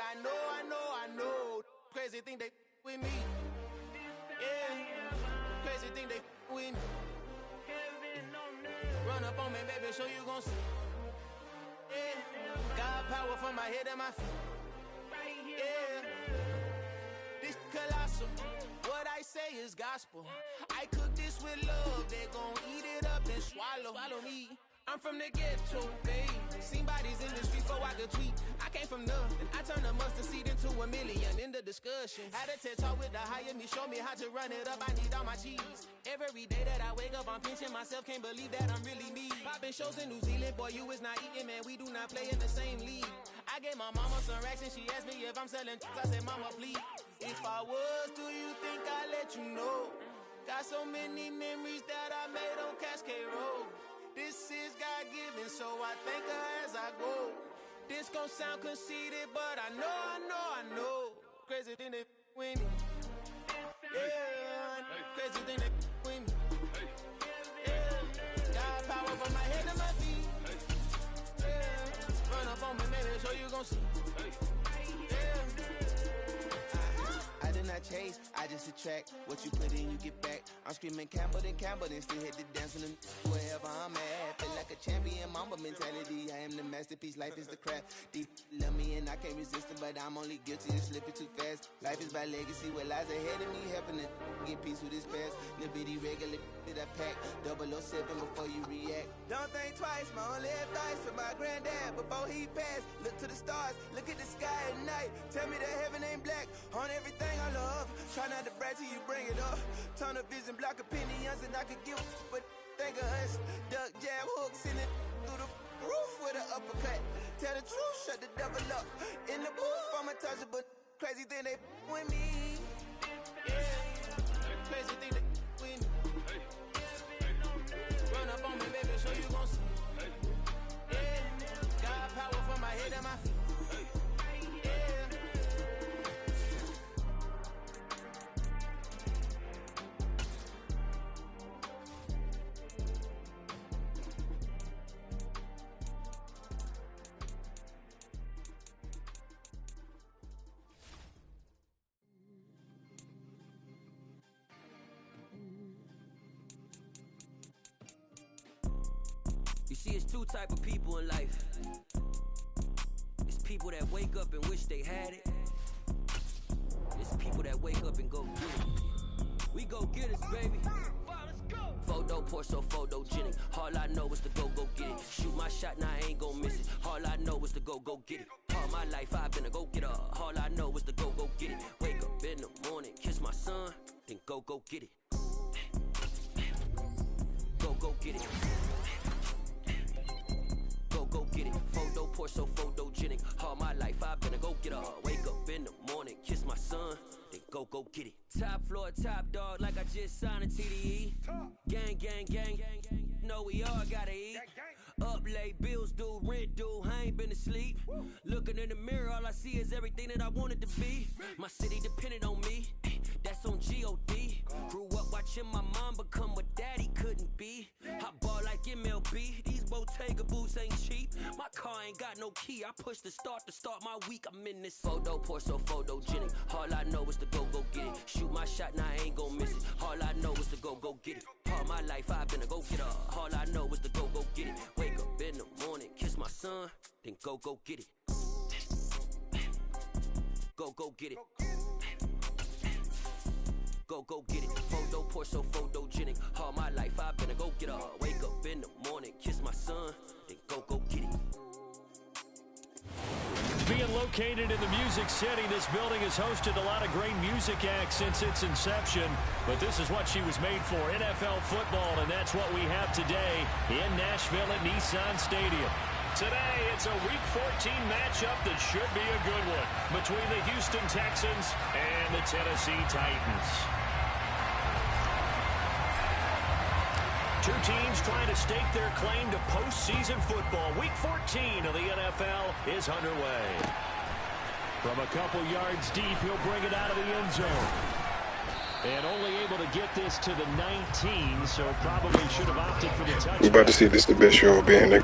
I know. Crazy thing they with me. Yeah. Crazy thing they with me. Run up on me, baby, show you gon' see. Yeah. God power from my head and my feet. Yeah. This colossal. What I say is gospel. I cook this with love. They gon' eat it up and swallow me. I'm from the ghetto, babe. Seen bodies in the streets before I could tweet. I came from nothing. I turned a mustard seed into $1 million. In the discussion, had a TED talk with the higher me. Show me how to run it up. I need all my cheese. Every day that I wake up, I'm pinching myself. Can't believe that I'm really me. Popping shows in New Zealand, boy, you is not eating, man. We do not play in the same league. I gave my mama some racks and she asked me if I'm selling. I said, mama, please. If I was, do you think I'd let you know? Got so many memories that I made on Cascade Road. This is God-given, so I thank her as I go. This gon' sound conceited, but I know. Crazy thing they with me. Yeah, crazy thing they with me. Yeah, God power from my head to my feet. Yeah, run up on me, baby, so you gon' see. I did not chase, I just attract. What you put in, you get back. I'm screaming Campbell, then still hit the dance in the wherever I'm at. Feel like a champion, mamba mentality. I am the masterpiece, life is the craft. Deep love me and I can't resist it, but I'm only guilty of slipping too fast. Life is by legacy, what lies ahead of me, helping to get peace with this past. Little bitty regular that I pack, 007 before you react. Don't think twice, my only advice for my granddad before he passed. Look to the stars, look at the sky at night. Tell me that heaven ain't black on everything I love. Try not to brag till you bring it up. Turn of vision, block opinions, and I could give but think of us. Duck, jab, hooks in it through the roof with an uppercut. Tell the truth, shut the devil up. In the booth, I'm untouchable. Crazy thing they with me. Yeah, crazy thing they with me. Run up on me, baby, so you gon' see. Yeah, God power from my head and my feet. You see, it's two type of people in life. It's people that wake up and wish they had it. It's people that wake up and go get it. We go get it, baby. Photo pour so photogenic. All I know is to go get it. Shoot my shot, now I ain't gon' miss it. All I know is to go get it. All my life I've been a go getter. All I know is to go get it. Wake up in the morning, kiss my son, then go get it. Go get it. Go get it. Photo pour so photogenic. All my life I've been a go getter. Wake up in the morning, kiss my son, then go get it. Top floor, top dog, like I just signed a TDE. Gang, know we all gotta eat. Up late, bills due, rent due, I ain't been asleep. Looking in the mirror, all I see is everything that I wanted to be. My city depended on me, that's on G.O.D. Grew up watching my mom become what daddy couldn't be. I ball like MLB, these Bottega boots ain't cheap. My car ain't got no key, I push the start to start my week. I'm in this photo pour so photogenic. All I know is to go get it. Shoot my shot, now I ain't gon' miss it. All I know is to go get it. All my life I've been a go getter. All I know is to go get it. Wake up in the morning, kiss my son, then go get it. Go get it. Go get it. Photo pour so photogenic. All my life I've been a go getter. Wake up in the morning, kiss my son, then go get it. Being located in the Music City, this building has hosted a lot of great music acts since its inception. But this is what she was made for, NFL football, and that's what we have today in Nashville at Nissan Stadium. Today, it's a Week 14 matchup that should be a good one between the Houston Texans and the Tennessee Titans. Two teams trying to stake their claim to postseason football. Week 14 of the NFL is underway. From a couple yards deep, he'll bring it out of the end zone. And only able to get this to the 19, so probably should have opted for the touchdown. We're about to see this the best show being there.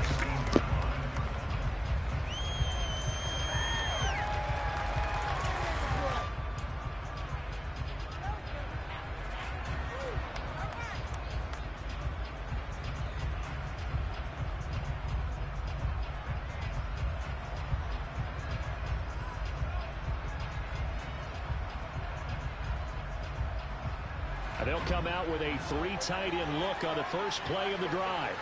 They'll come out with a 3 tight end look on the first play of the drive.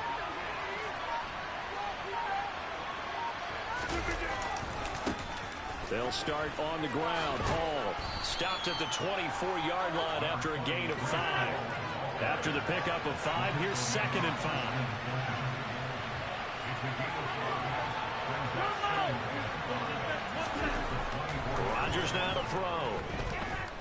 They'll start on the ground. Hall stopped at the 24-yard line after a gain of 5. After the pickup of 5, here's 2nd and 5. Rodgers now to throw.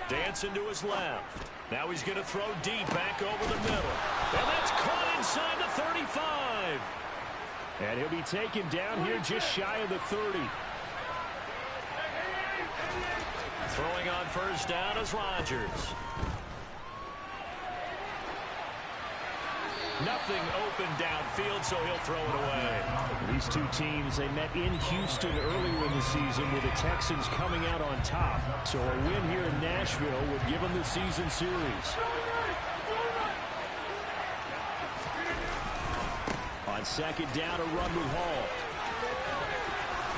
Dancing to his left. Now he's going to throw deep back over the middle. And that's caught inside the 35. And he'll be taken down here just shy of the 30. Throwing on first down is Rodgers. Nothing open downfield, so he'll throw it away. These two teams, they met in Houston earlier in the season with the Texans coming out on top. So a win here in Nashville would give them the season series. On second down, a run with Hall.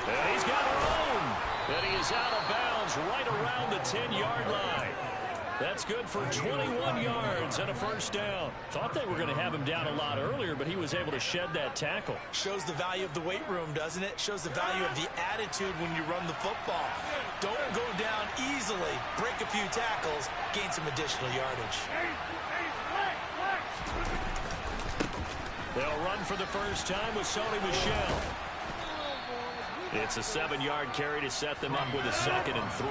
And he's got room. And he is out of bounds right around the 10-yard line. That's good for 21 yards and a first down. Thought they were going to have him down a lot earlier, but he was able to shed that tackle. Shows the value of the weight room, doesn't it? Shows the value of the attitude when you run the football. Don't go down easily. Break a few tackles. Gain some additional yardage. They'll run for the first time with Sony Michel. It's a 7-yard carry to set them up with a 2nd and 3.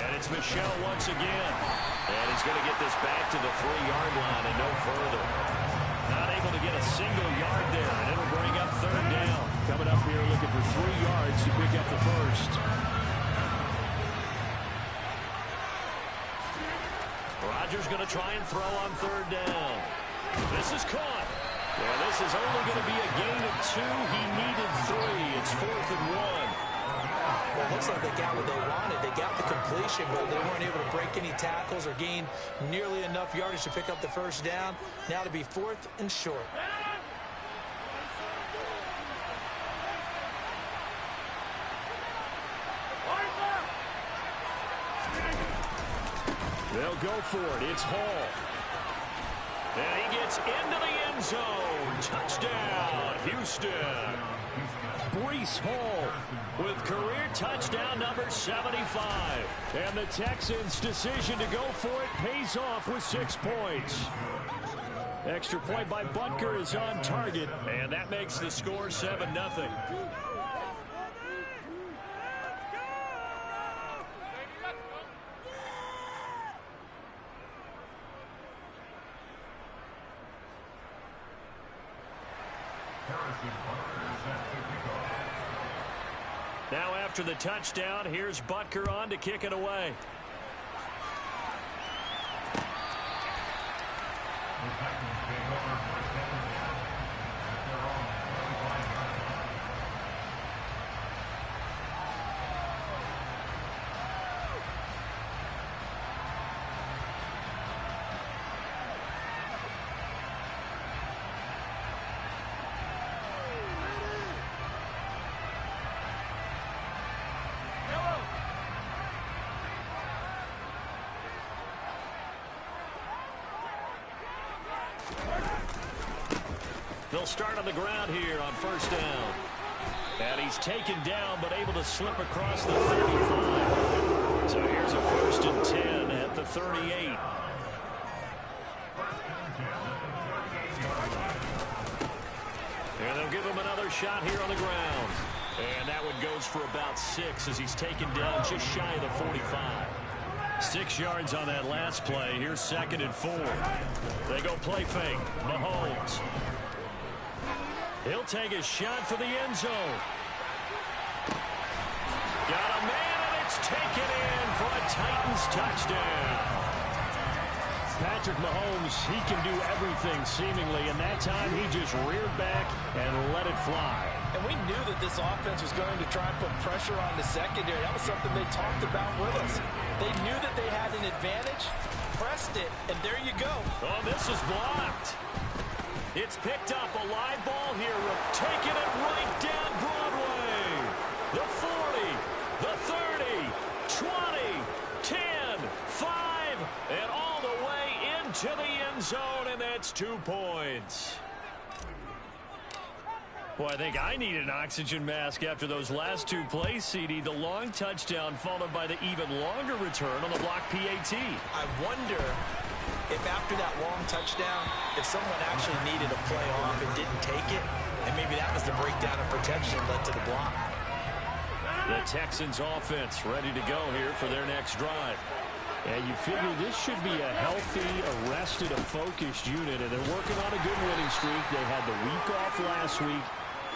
And it's Michel once again. And he's going to get this back to the 3-yard line and no further. Not able to get a single yard there, and it'll bring up 3rd down. Coming up here looking for 3 yards to pick up the first. Rodgers going to try and throw on 3rd down. This is caught. Yeah, this is only going to be a gain of 2. He needed 3. It's 4th and 1. Well, it looks like they got what they wanted. They got the completion, but they weren't able to break any tackles or gain nearly enough yardage to pick up the first down. Now to be 4th and short. They'll go for it. It's Hall. And he gets into the end zone. Touchdown, Houston. Breece Hall with career touchdown number 75. And the Texans' decision to go for it pays off with 6 points. Extra point by Butker is on target. And that makes the score 7-0. Now after the touchdown, here's Butker on to kick it away. They'll start on the ground here on first down. And he's taken down, but able to slip across the 35. So here's a 1st and 10 at the 38. And they'll give him another shot here on the ground. And that one goes for about 6 as he's taken down just shy of the 45. 6 yards on that last play. Here's 2nd and 4. They go play fake. Mahomes. He'll take a shot for the end zone. Got a man, and it's taken in for a Titans touchdown. Patrick Mahomes, he can do everything seemingly, and that time he just reared back and let it fly. And we knew that this offense was going to try and put pressure on the secondary. That was something they talked about with us. They knew that they had an advantage, pressed it, and there you go. Oh, this is blocked. It's picked up, a live ball here, taking it right down Broadway. The 40, the 2 points. Well, I think I need an oxygen mask after those last 2 plays, CD. The long touchdown followed by the even longer return on the block PAT. I wonder if after that long touchdown, if someone actually needed a play off and didn't take it, and maybe that was the breakdown of protection that led to the block. The Texans offense ready to go here for their next drive. And you figure this should be a healthy, arrested, a focused unit, and they're working on a good winning streak. They had the week off last week.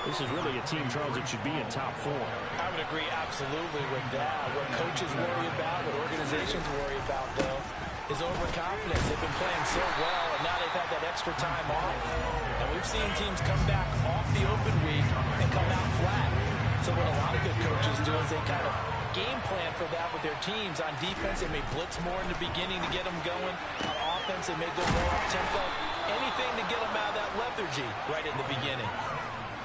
This is really a team, Charles, that should be in top 4. I would agree absolutely with that. What coaches worry about, what organizations worry about, though, is overconfidence. They've been playing so well, and now they've had that extra time off. And we've seen teams come back off the open week and come out flat. So what a lot of good coaches do is they kind of game plan for that with their teams. On defense, they may blitz more in the beginning to get them going. On offense, they may go more up-tempo. Anything to get them out of that lethargy right in the beginning.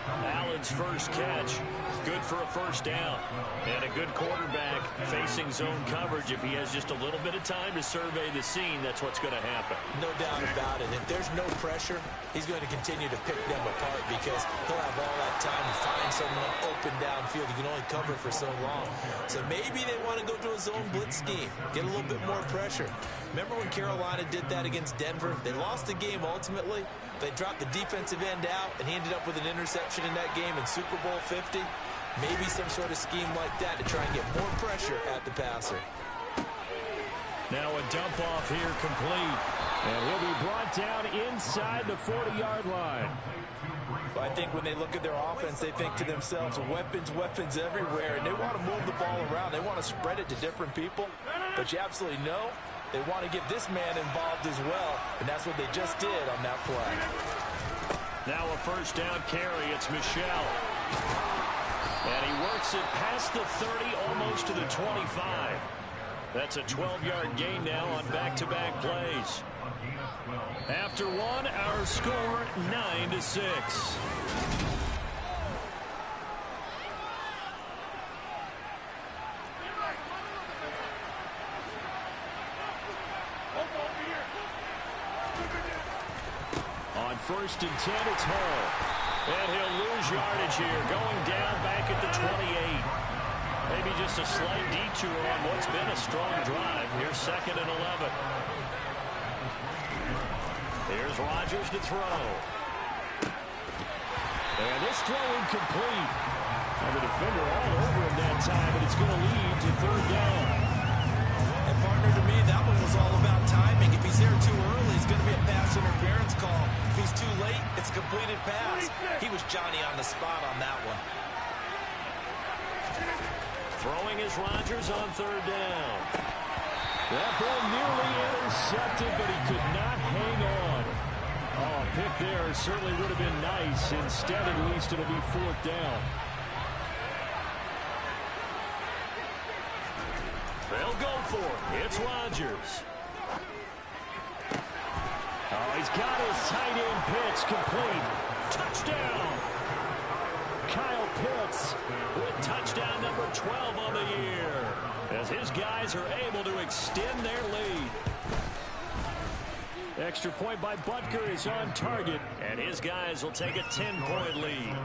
Allen's first catch, good for a first down. And a good quarterback facing zone coverage. If he has just a little bit of time to survey the scene, that's what's going to happen. No doubt about it. If there's no pressure, he's going to continue to pick them apart because he'll have all that time to find someone open downfield. He can only cover for so long. So maybe they want to go to a zone blitz scheme, get a little bit more pressure. Remember when Carolina did that against Denver? They lost the game ultimately. They dropped the defensive end out, and he ended up with an interception in that game in Super Bowl 50. Maybe some sort of scheme like that to try and get more pressure at the passer. Now a dump off here complete. And he'll be brought down inside the 40-yard line. Well, I think when they look at their offense, they think to themselves, weapons, weapons everywhere. And they want to move the ball around. They want to spread it to different people. But you absolutely know they want to get this man involved as well. And that's what they just did on that play. Now a first down carry. It's Michel. And he works it past the 30, almost to the 25. That's a 12-yard gain now on back-to-back plays. After one, our score 9-6. On first and 10, it's Hall. And he'll lose yardage here, going down back at the 28. Maybe just a slight detour on what's been a strong drive. Here's 2nd and 11. Here's Rodgers to throw. And this throw incomplete. And the defender all over him that time, and it's going to lead to 3rd down. And partner, to me, that one was all about timing. If he's there too early, it's going to be a pass interference call. If he's too late, it's a completed pass. He was Johnny on the spot on that one. Throwing is Rodgers on 3rd down. That ball nearly intercepted, but he could not hang on. Oh, a pick there certainly would have been nice. Instead, at least, it'll be 4th down. They'll go for it. It's Rodgers. Oh, he's got his tight end pitch complete. Touchdown! Kyle Pitts with touchdown number 12 on the year, as his guys are able to extend their lead. Extra point by Butker is on target, and his guys will take a 10-point lead.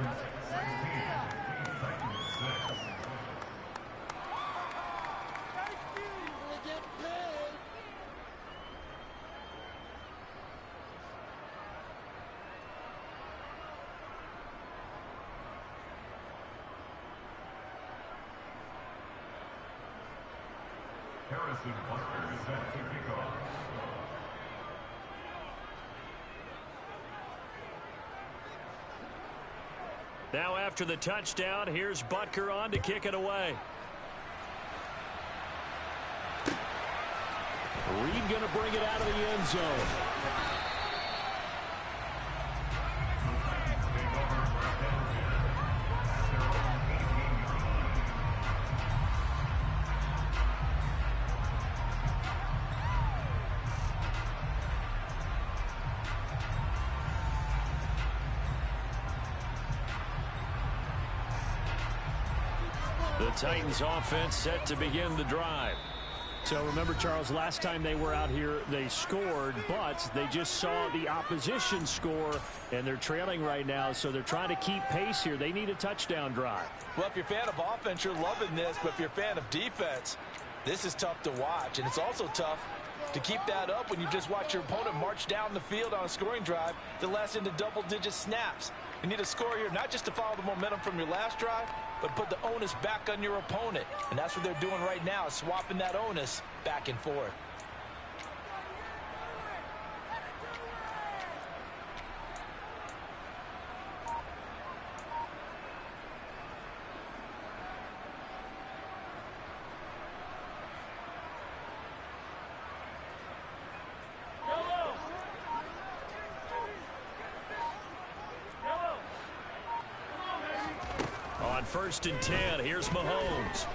Now after the touchdown, here's Butker on to kick it away. Reed going to bring it out of the end zone. The Titans offense set to begin the drive. So remember, Charles, last time they were out here, they scored, but they just saw the opposition score, and they're trailing right now, so they're trying to keep pace here. They need a touchdown drive. Well, if you're a fan of offense, you're loving this, but if you're a fan of defense, this is tough to watch, and it's also tough to keep that up when you just watch your opponent march down the field on a scoring drive that lasts into double-digit snaps. You need a score here, not just to follow the momentum from your last drive, but put the onus back on your opponent. And that's what they're doing right now, swapping that onus back and forth. First and 10. Here's Mahomes.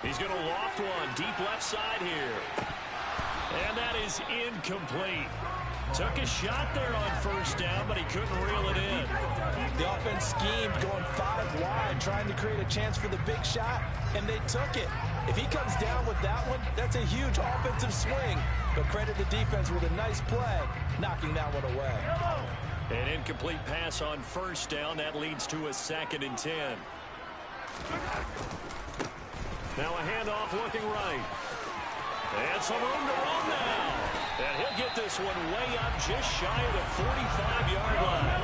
He's going to loft one deep left side here. And that is incomplete. Took a shot there on first down, but he couldn't reel it in. The offense schemed going 5 wide, trying to create a chance for the big shot, and they took it. If he comes down with that one, that's a huge offensive swing. But credit the defense with a nice play, knocking that one away. An incomplete pass on first down. That leads to a 2nd and 10. Now a handoff looking right. And some room to run now. And he'll get this one way up just shy of the 45-yard line.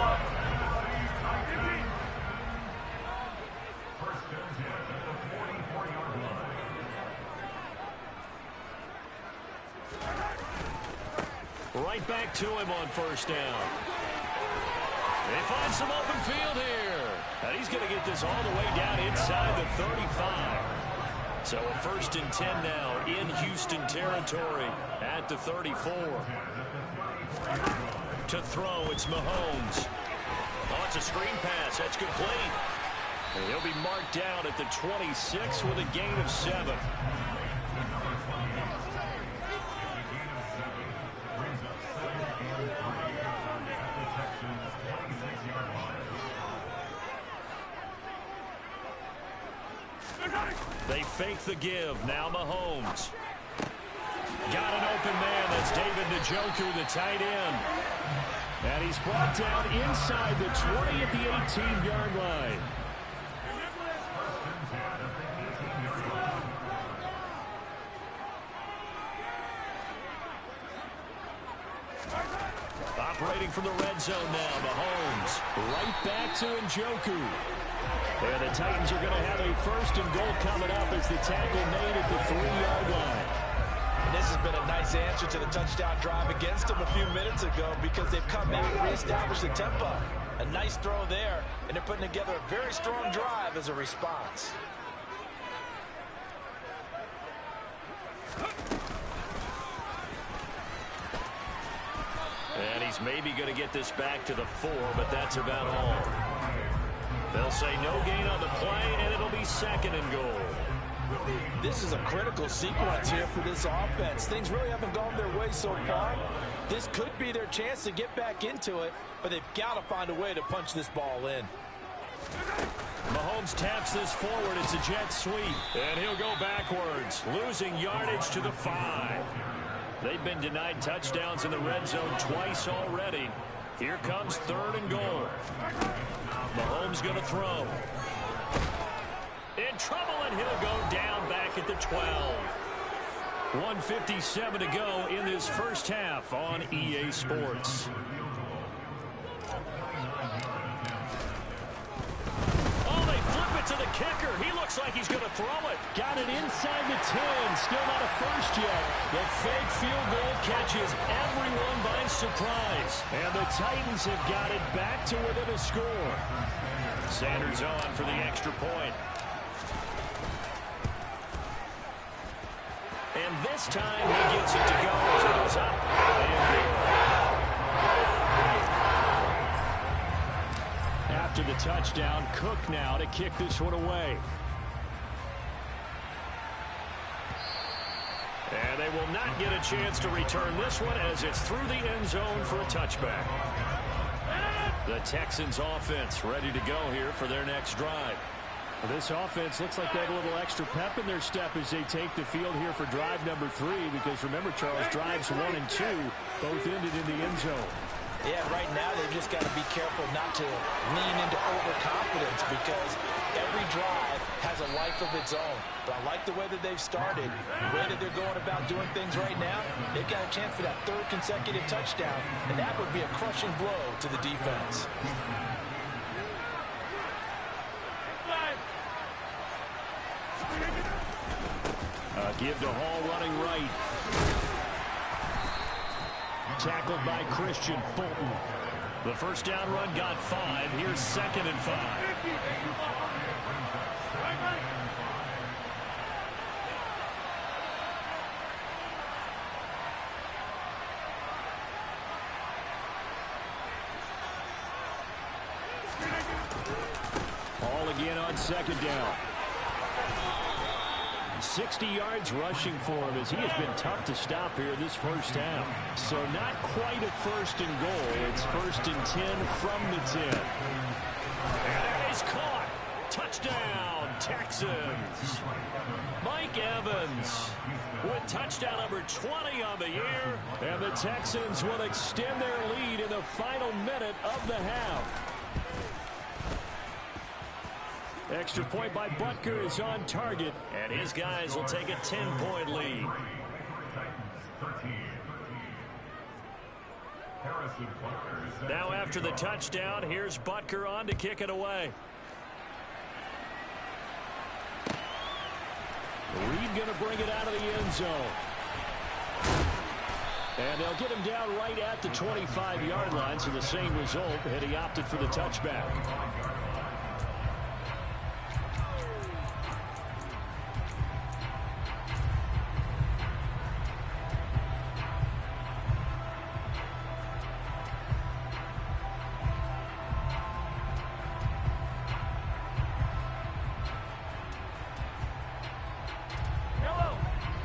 Right back to him on first down. They find some open field here. And he's going to get this all the way down inside the 35. So a 1st and 10 now in Houston territory at the 34. To throw, it's Mahomes. Oh, it's a screen pass. That's complete. And he'll be marked down at the 26 with a gain of 7. They fake the give. Now Mahomes. Got an open man. That's David Njoku, the tight end. And he's brought down inside the 20 at the 18-yard line. Operating from the red zone now, Mahomes. Right back to Njoku. And the Titans are going to have a 1st and goal coming up as the tackle made at the 3-yard line. And this has been a nice answer to the touchdown drive against them a few minutes ago because they've come back and reestablished the tempo. A nice throw there, and they're putting together a very strong drive as a response. And he's maybe going to get this back to the 4, but that's about all. They'll say no gain on the play, and it'll be 2nd and goal. This is a critical sequence here for this offense. Things really haven't gone their way so far. This could be their chance to get back into it, but they've got to find a way to punch this ball in. Mahomes taps this forward. It's a jet sweep, and he'll go backwards, losing yardage to the 5. They've been denied touchdowns in the red zone twice already. Here comes 3rd and goal. Mahomes going to throw. In trouble, and he'll go down back at the 12. 1:57 to go in this first half on EA Sports. Oh, they flip it to the kicker. He looks like he's going to throw it. Got it inside the 10. Still not a first yet. The fake field goal catches everyone by surprise. And the Titans have got it back to within a score. Sanders on for the extra point. And this time he gets it to go as it goes up. After the touchdown, Cook now to kick this one away. And they will not get a chance to return this one as it's through the end zone for a touchback. The Texans offense ready to go here for their next drive. This offense looks like they have a little extra pep in their step as they take the field here for drive number 3, because remember, Charles, drives 1 and 2 both ended in the end zone. Yeah, right now they've just got to be careful not to lean into overconfidence, because every drive has a life of its own. But I like the way that they've started, the way that they're going about doing things right now. They've got a chance for that 3rd consecutive touchdown, and that would be a crushing blow to the defense. Give to Hall running right. Tackled by Christian Fulton. The first down run got 5. Here's 2nd and 5. Hall again on 2nd down. 60 yards rushing for him, as he has been tough to stop here this first half. So not quite a 1st and goal. It's 1st and 10 from the 10. And it is caught. Touchdown, Texans. Mike Evans with touchdown number 20 on the year. And the Texans will extend their lead in the final minute of the half. Extra point by Butker is on target, and his guys will take a 10-point lead. Now after the touchdown, here's Butker on to kick it away. Reed going to bring it out of the end zone. And they'll get him down right at the 25-yard line, so the same result, and he opted for the touchback.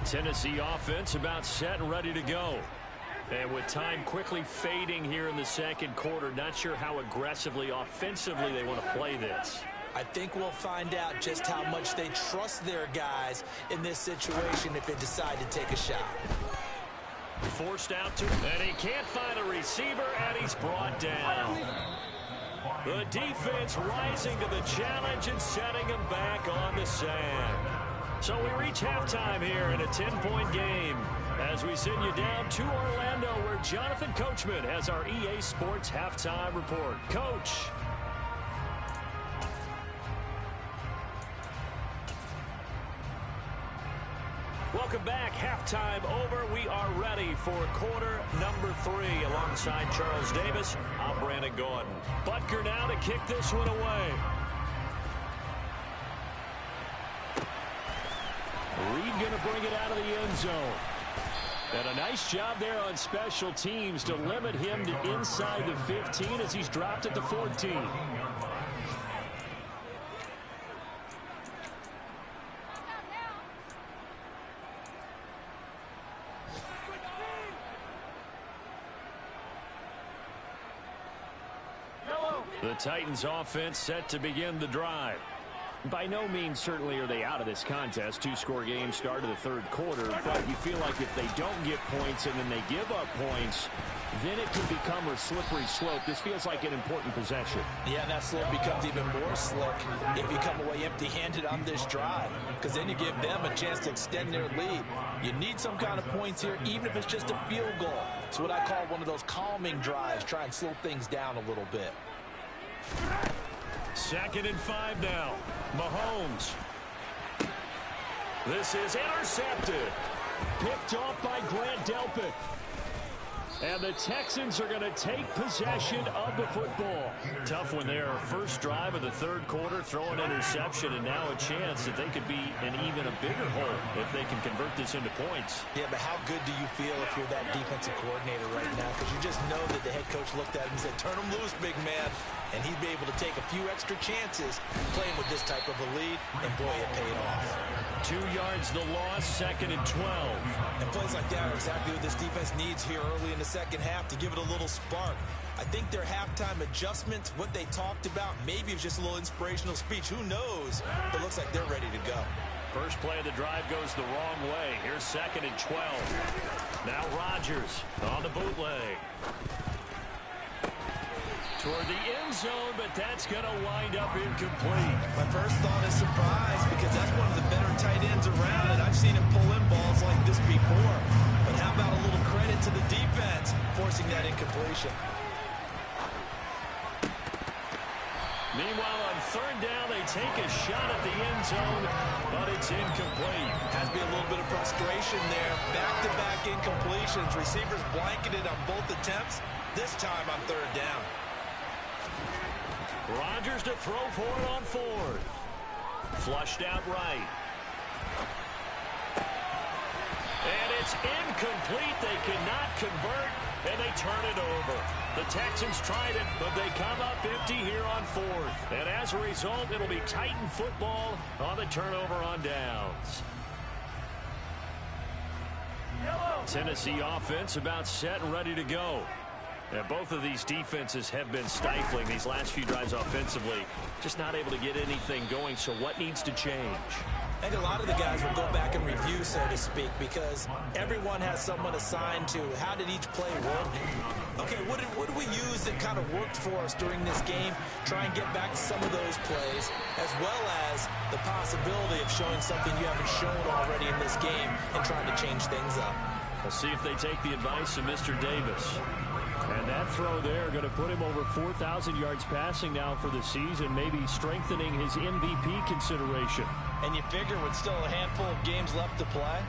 Tennessee offense about set and ready to go. And with time quickly fading here in the 2nd quarter, not sure how aggressively, offensively they want to play this. I think we'll find out just how much they trust their guys in this situation if they decide to take a shot. Forced out to, and he can't find a receiver, and he's brought down. The defense rising to the challenge and setting him back on the sand. So we reach halftime here in a 10-point game as we send you down to Orlando, where Jonathan Coachman has our EA Sports halftime report. Coach. Welcome back. Halftime over. We are ready for quarter number 3. Alongside Charles Davis, I'm Brandon Gordon. Butker now to kick this one away. Reed going to bring it out of the end zone. And a nice job there on special teams to limit him to inside the 15 as he's dropped at the 14. The Titans offense set to begin the drive. By no means certainly are they out of this contest. 2-score game start of the 3rd quarter, but you feel like if they don't get points and then they give up points, then it can become a slippery slope. This feels like an important possession. Yeah, that slope becomes even more slick if you come away empty-handed on this drive, because then you give them a chance to extend their lead. You need some kind of points here, even if it's just a field goal. It's what I call one of those calming drives, try and slow things down a little bit. 2nd and 5 now. Mahomes. This is intercepted. Picked off by Grant Delpit. And the Texans are going to take possession of the football. Tough one there. First drive of the 3rd quarter, throw an interception, and now a chance that they could be in even a bigger hole if they can convert this into points. Yeah, but how good do you feel if you're that defensive coordinator right now? Because you just know that the head coach looked at him and said, turn him loose, big man. And he'd be able to take a few extra chances playing with this type of a lead, and boy, it paid off. 2 yards the loss, 2nd and 12. And plays like that are exactly what this defense needs here early in the 2nd half to give it a little spark. I think their halftime adjustments, what they talked about, maybe it's just a little inspirational speech. Who knows? But it looks like they're ready to go. First play of the drive goes the wrong way. Here's 2nd and 12. Now Rodgers on the bootleg. Toward the end zone, but that's going to wind up incomplete. My first thought is surprise because that's one of the better tight ends around, and I've seen him pull in balls like this before. But how about a little credit to the defense forcing that incompletion? Meanwhile, on 3rd down, they take a shot at the end zone, but it's incomplete. Has to be a little bit of frustration there. Back-to-back incompletions. Receivers blanketed on both attempts, this time on 3rd down. Rodgers to throw for it on 4th. Flushed out right. And it's incomplete. They cannot convert, and they turn it over. The Texans tried it, but they come up empty here on 4th. And as a result, it'll be Titan football on the turnover on downs. Tennessee offense about set and ready to go. And both of these defenses have been stifling these last few drives offensively. Just not able to get anything going, so what needs to change? I think a lot of the guys will go back and review, so to speak, because everyone has someone assigned to how did each play work. Okay, what did we use that kind of worked for us during this game? Try and get back to some of those plays, as well as the possibility of showing something you haven't shown already in this game and trying to change things up. We'll see if they take the advice of Mr. Davis. And that throw there going to put him over 4,000 yards passing now for the season, maybe strengthening his MVP consideration. And you figure with still a handful of games left to play,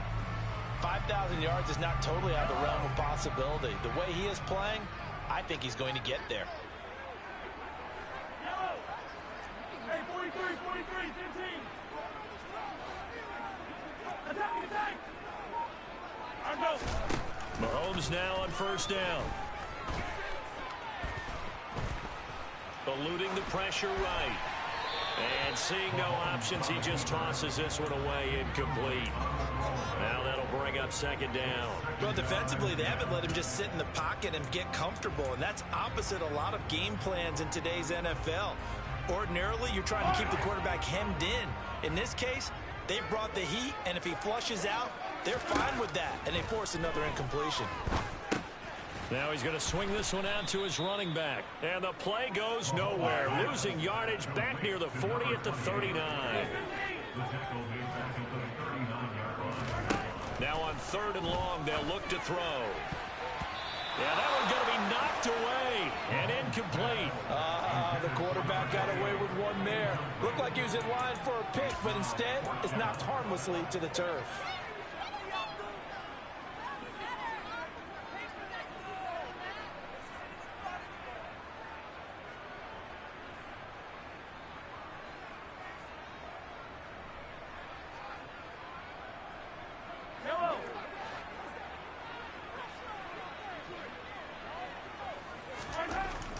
5,000 yards is not totally out of the realm of possibility. The way he is playing, I think he's going to get there. Hey, 43, 15. Attack. I go. Mahomes now on 1st down. Eluding the pressure right. And seeing no options, he just tosses this one away, incomplete. Now that'll bring up 2nd down. Well, defensively, they haven't let him just sit in the pocket and get comfortable, and that's opposite a lot of game plans in today's NFL. Ordinarily, you're trying to keep the quarterback hemmed in. In this case, they brought the heat, and if he flushes out, they're fine with that, and they force another incompletion. Now he's going to swing this one out to his running back. And the play goes nowhere. Losing yardage back near the 40 at the 39. Now on 3rd and long, they'll look to throw. Yeah, that one's going to be knocked away and incomplete. The quarterback got away with one there. Looked like he was in line for a pick, but instead, it's knocked harmlessly to the turf.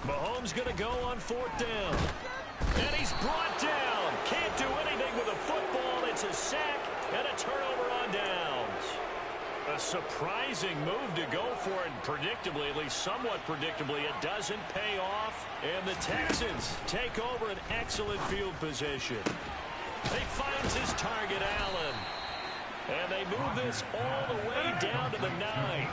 Mahomes going to go on 4th down. And he's brought down. Can't do anything with a football. It's a sack and a turnover on downs. A surprising move to go for it. Predictably, at least somewhat predictably, it doesn't pay off. And the Texans take over an excellent field position. He finds his target, Allen. And they move this all the way down to the 9.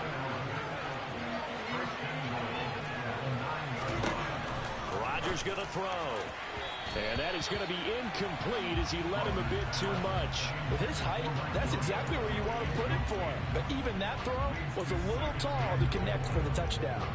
Rodgers going to throw. And that is going to be incomplete as he led him a bit too much. With his height, that's exactly where you want to put it for him. But even that throw was a little tall to connect for the touchdown.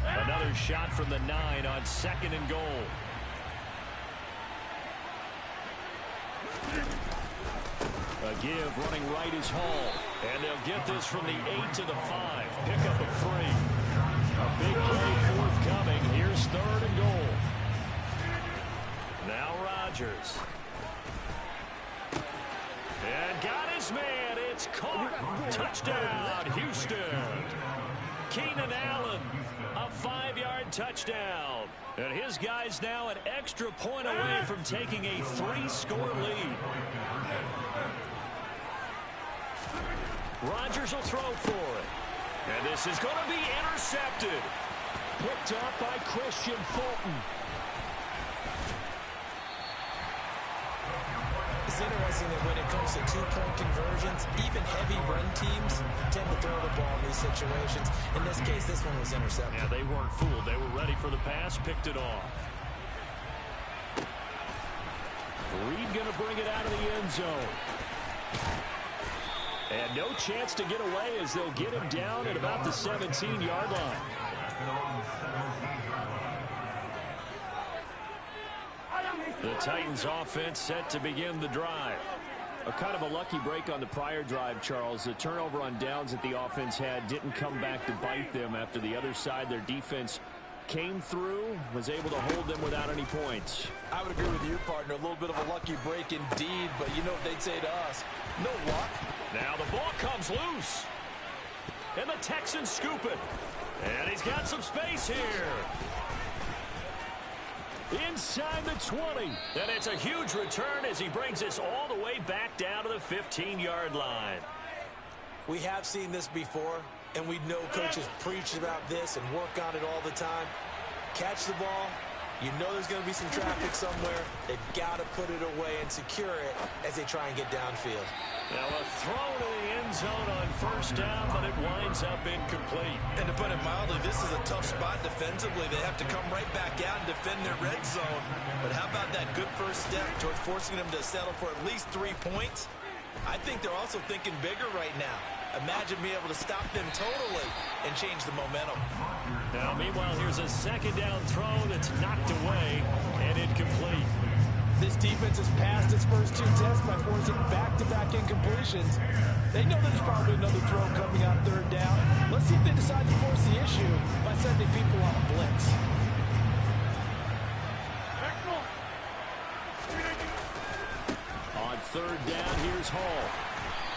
Another shot from the 9 on 2nd and goal. A give running right is Hall. And they'll get this from the 8 to the 5. Pick up a 3. A big play forthcoming. Here's 3rd and goal. Now Rodgers. And got his man. It's It's caught. Touchdown, Houston. Keenan Allen, a 5-yard touchdown. And his guys now an extra point away from taking a 3-score lead. Rodgers will throw for it. And this is going to be intercepted. Picked up by Christian Fulton. It's interesting that when it comes to two-point conversions, even heavy run teams tend to throw the ball in these situations. In this case, this one was intercepted. Yeah, they weren't fooled. They were ready for the pass, picked it off. Reed going to bring it out of the end zone. And no chance to get away as they'll get him down at about the 17-yard line. The Titans offense set to begin the drive. A kind of a lucky break on the prior drive, Charles. The turnover on downs that the offense had didn't come back to bite them after the other side. Their defense came through, was able to hold them without any points. I would agree with you, partner. A little bit of a lucky break indeed, but you know what they'd say to us. No luck. Now the ball comes loose. And the Texans scoop it. And he's got some space here. Inside the 20. And it's a huge return as he brings us all the way back down to the 15-yard line. We have seen this before, and we know coaches preach about this and work on it all the time. Catch the ball. You know there's going to be some traffic somewhere. They've got to put it away and secure it as they try and get downfield. Now a throw to the end zone on first down, but it winds up incomplete. And to put it mildly, this is a tough spot defensively. They have to come right back out and defend their red zone. But how about that good first step towards forcing them to settle for at least 3 points? I think they're also thinking bigger right now. Imagine being able to stop them totally and change the momentum. Now, meanwhile, here's a second down throw that's knocked away and incomplete. This defense has passed its first 2 tests by forcing back-to-back incompletions. They know there's probably another throw coming on third down. Let's see if they decide to force the issue by sending people on a blitz. On third down, here's Hall.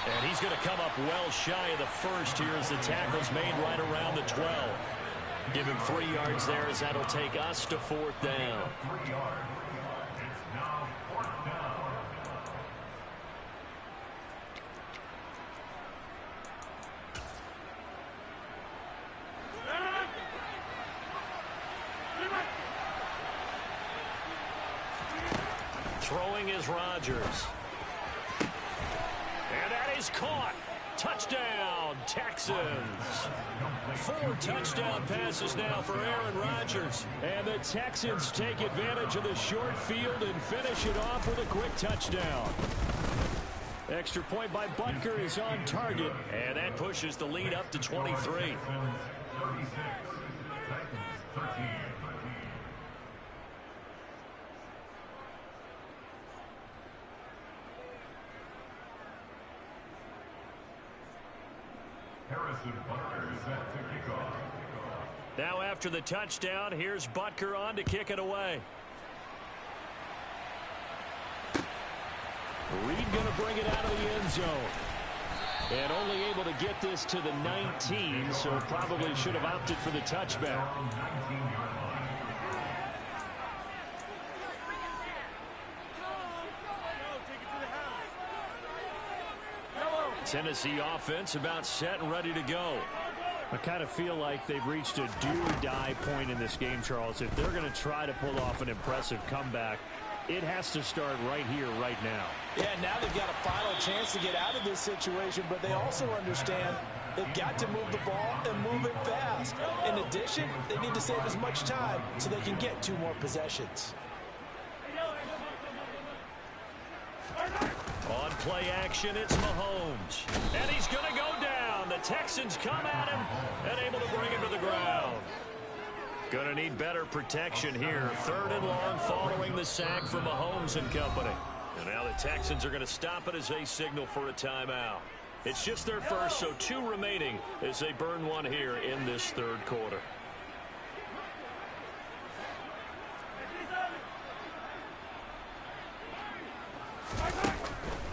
And he's going to come up well shy of the first here as the tackle's made right around the 12. Give him 3 yards there as that'll take us to fourth down. Throwing is Rodgers. And that is caught. Touchdown, Texans. 4 touchdown passes now for Aaron Rodgers. And the Texans take advantage of the short field and finish it off with a quick touchdown. Extra point by Butker is on target. And that pushes the lead up to 23. Now after the touchdown, here's Butker on to kick it away. Reed going to bring it out of the end zone. And only able to get this to the 19, so probably should have opted for the touchback. Tennessee offense about set and ready to go. I kind of feel like they've reached a do-or-die point in this game, Charles. If they're going to try to pull off an impressive comeback, it has to start right here, right now. Yeah, now they've got a final chance to get out of this situation, but they also understand they've got to move the ball and move it fast. In addition, they need to save as much time so they can get 2 more possessions. On play action, it's Mahomes. And he's going to go down. The Texans come at him and able to bring him to the ground. Going to need better protection here. 3rd and long following the sack from Mahomes and company. And now the Texans are going to stop it as they signal for a timeout. It's just their first, so 2 remaining as they burn 1 here in this 3rd quarter.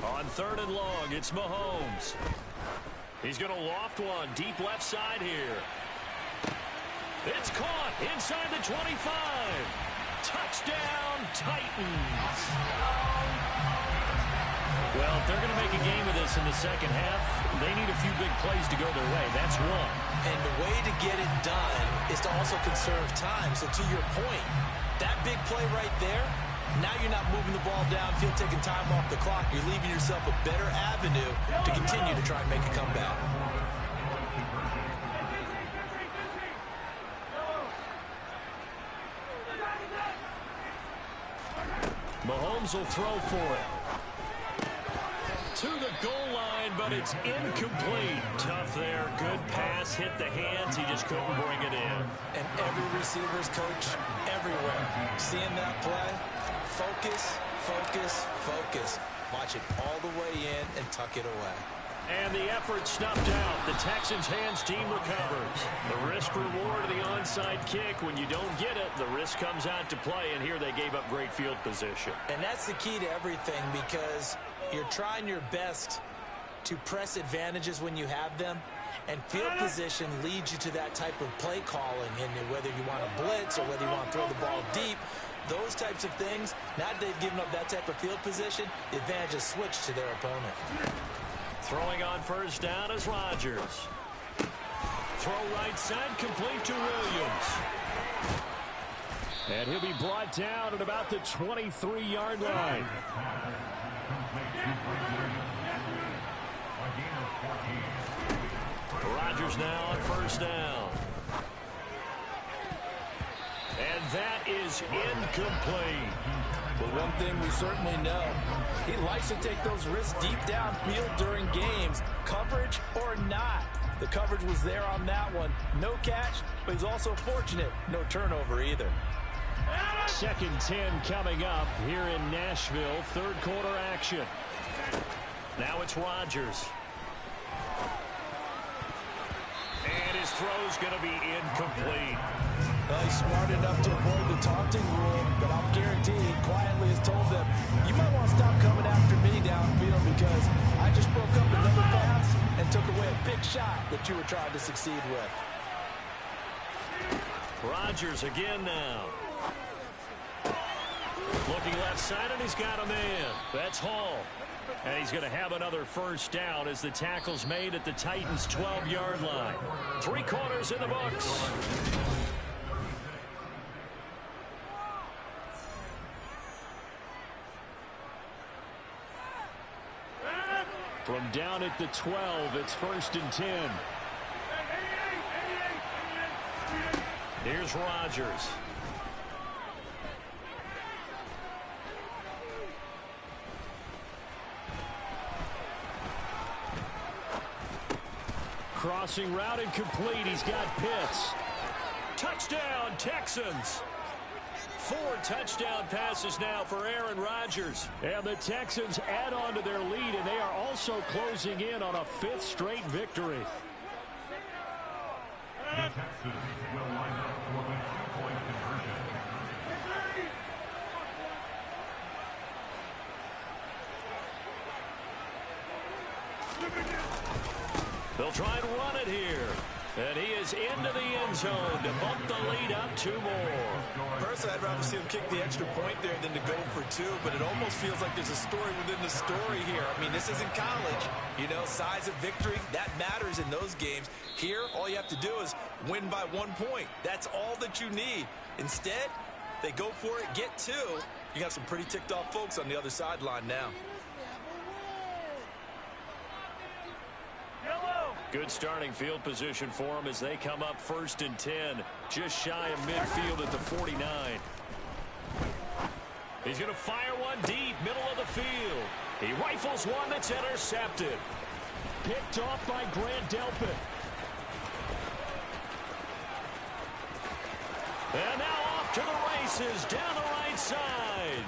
On 3rd and long. It's Mahomes. He's going to loft one deep left side here. It's caught inside the 25. Touchdown, Titans. Well, if they're going to make a game of this in the second half, they need a few big plays to go their way. That's one. And the way to get it done is to also conserve time. So to your point, that big play right there, now you're not moving the ball downfield, taking time off the clock. You're leaving yourself a better avenue to continue to try and make a comeback. Mahomes will throw for it. To the goal line, but it's incomplete. Tough there. Good pass. Hit the hands. He just couldn't bring it in. And every receiver's coach everywhere. Seeing that play, focus, focus, focus. Watch it all the way in and tuck it away. And the effort snuffed out. The Texans' hands team recovers. The risk-reward of the onside kick. When you don't get it, the risk comes out to play, and here they gave up great field position. And that's the key to everything, because you're trying your best to press advantages when you have them, and field position leads you to that type of play calling. And whether you want to blitz or whether you want to throw the ball deep, those types of things, now that they've given up that type of field position, the advantage is switched to their opponent. Throwing on first down is Rodgers. Throw right side, complete to Williams. And he'll be brought down at about the 23-yard line. Rodgers now on first down. And that is incomplete. Well, one thing we certainly know, he likes to take those risks deep downfield during games, coverage or not. The coverage was there on that one. No catch, but he's also fortunate. No turnover either. 2nd and 10 coming up here in Nashville. 3rd quarter action. Now it's Rodgers. And his throw's going to be incomplete. Well, he's smart enough to avoid the taunting rule, but I'm guaranteed he quietly has told them, you might want to stop coming after me downfield because I just broke up another pass and took away a big shot that you were trying to succeed with. Rodgers again now. Looking left side, and he's got a man. That's Hall. And he's going to have another first down as the tackle's made at the Titans' 12-yard line. 3 quarters in the books. From down at the 12, it's 1st and 10. Here's Rodgers. Crossing route incomplete. He's got Pitts. Touchdown, Texans. 4 touchdown passes now for Aaron Rodgers. And the Texans add on to their lead, and they are also closing in on a 5th straight victory. The Texans will line up for the 2-point conversion. They'll try and run it here. And he is into the end zone to bump the lead up 2 more. Personally, I'd rather see him kick the extra point there than to go for 2, but it almost feels like there's a story within the story here. I mean, this isn't college. You know, size of victory, that matters in those games. Here, all you have to do is win by 1 point. That's all that you need. Instead, they go for it, get 2. You got some pretty ticked off folks on the other sideline now. Good starting field position for them as they come up 1st and 10. Just shy of midfield at the 49. He's going to fire one deep, middle of the field. He rifles one that's intercepted. Picked off by Grant Delpit. And now off to the races down the right side.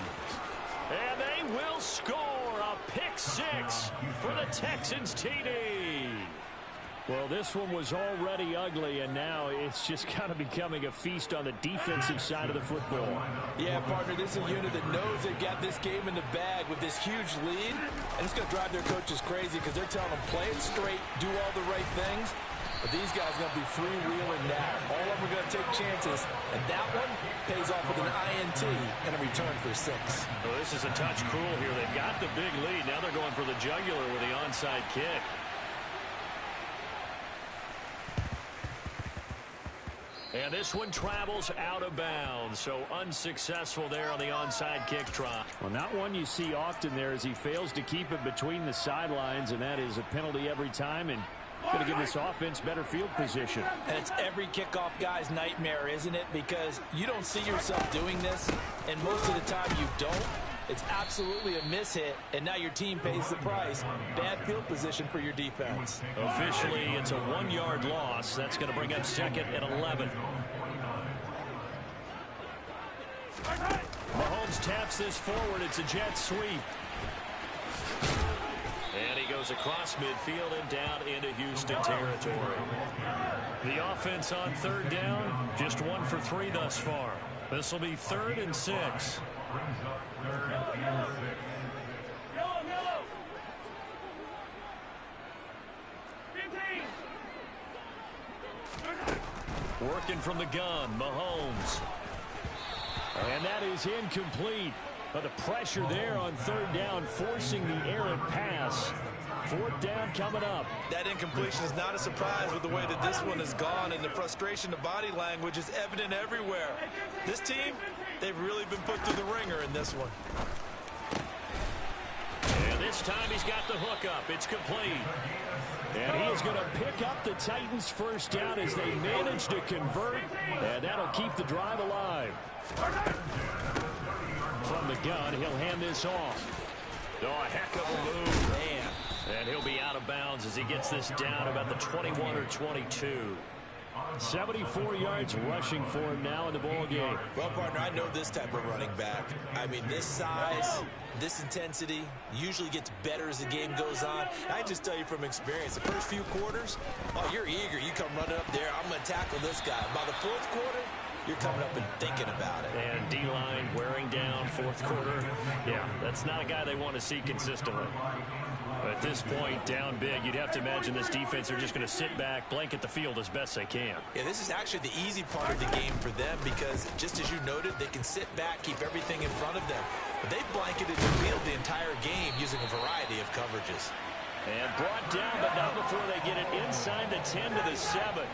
And they will score a pick 6 for the Texans TD. Well, this one was already ugly, and now it's just kind of becoming a feast on the defensive side of the football. Yeah, partner, this is a unit that knows they've got this game in the bag with this huge lead, and it's going to drive their coaches crazy because they're telling them play it straight, do all the right things. But these guys are going to be freewheeling now. All of them are going to take chances, and that one pays off with an INT and a return for 6. Well, this is a touch cruel here. They've got the big lead. Now they're going for the jugular with the onside kick. And this one travels out of bounds, so unsuccessful there on the onside kick try. Well, not one you see often there as he fails to keep it between the sidelines, and that is a penalty every time, and going to give this offense better field position. And it's every kickoff guy's nightmare, isn't it? Because you don't see yourself doing this, and most of the time you don't. It's absolutely a mishit, and now your team pays the price. Bad field position for your defense. Officially, it's a 1-yard loss. That's going to bring up 2nd and 11. Mahomes taps this forward. It's a jet sweep. And he goes across midfield and down into Houston territory. The offense on 3rd down, just 1 for 3 thus far. This will be 3rd and 6. Working from the gun, Mahomes. And that is incomplete. But the pressure there on 3rd down, forcing the errant pass. 4th down coming up. That incompletion is not a surprise with the way that this one has gone, and the frustration, the body language is evident everywhere. This team, they've really been put through the ringer in this one. And this time he's got the hook up. It's complete. And he is going to pick up the Titans' 1st down as they manage to convert. And that'll keep the drive alive. From the gun, he'll hand this off. Oh, a heck of a move, man. And he'll be out of bounds as he gets this down about the 21 or 22. 74 yards rushing for him now in the ball game. Well, partner, I know this type of running back. I mean, this size, this intensity usually gets better as the game goes on. And I just tell you from experience, the first few quarters, oh, you're eager. You come running up there, I'm going to tackle this guy. By the 4th quarter, you're coming up and thinking about it. And D-line wearing down 4th quarter. Yeah, that's not a guy they want to see consistently. But at this point, down big, you'd have to imagine this defense are just going to sit back, blanket the field as best they can. Yeah, this is actually the easy part of the game for them because, just as you noted, they can sit back, keep everything in front of them. But they've blanketed the field the entire game using a variety of coverages. And brought down, but not before they get it inside the 10 to the 7.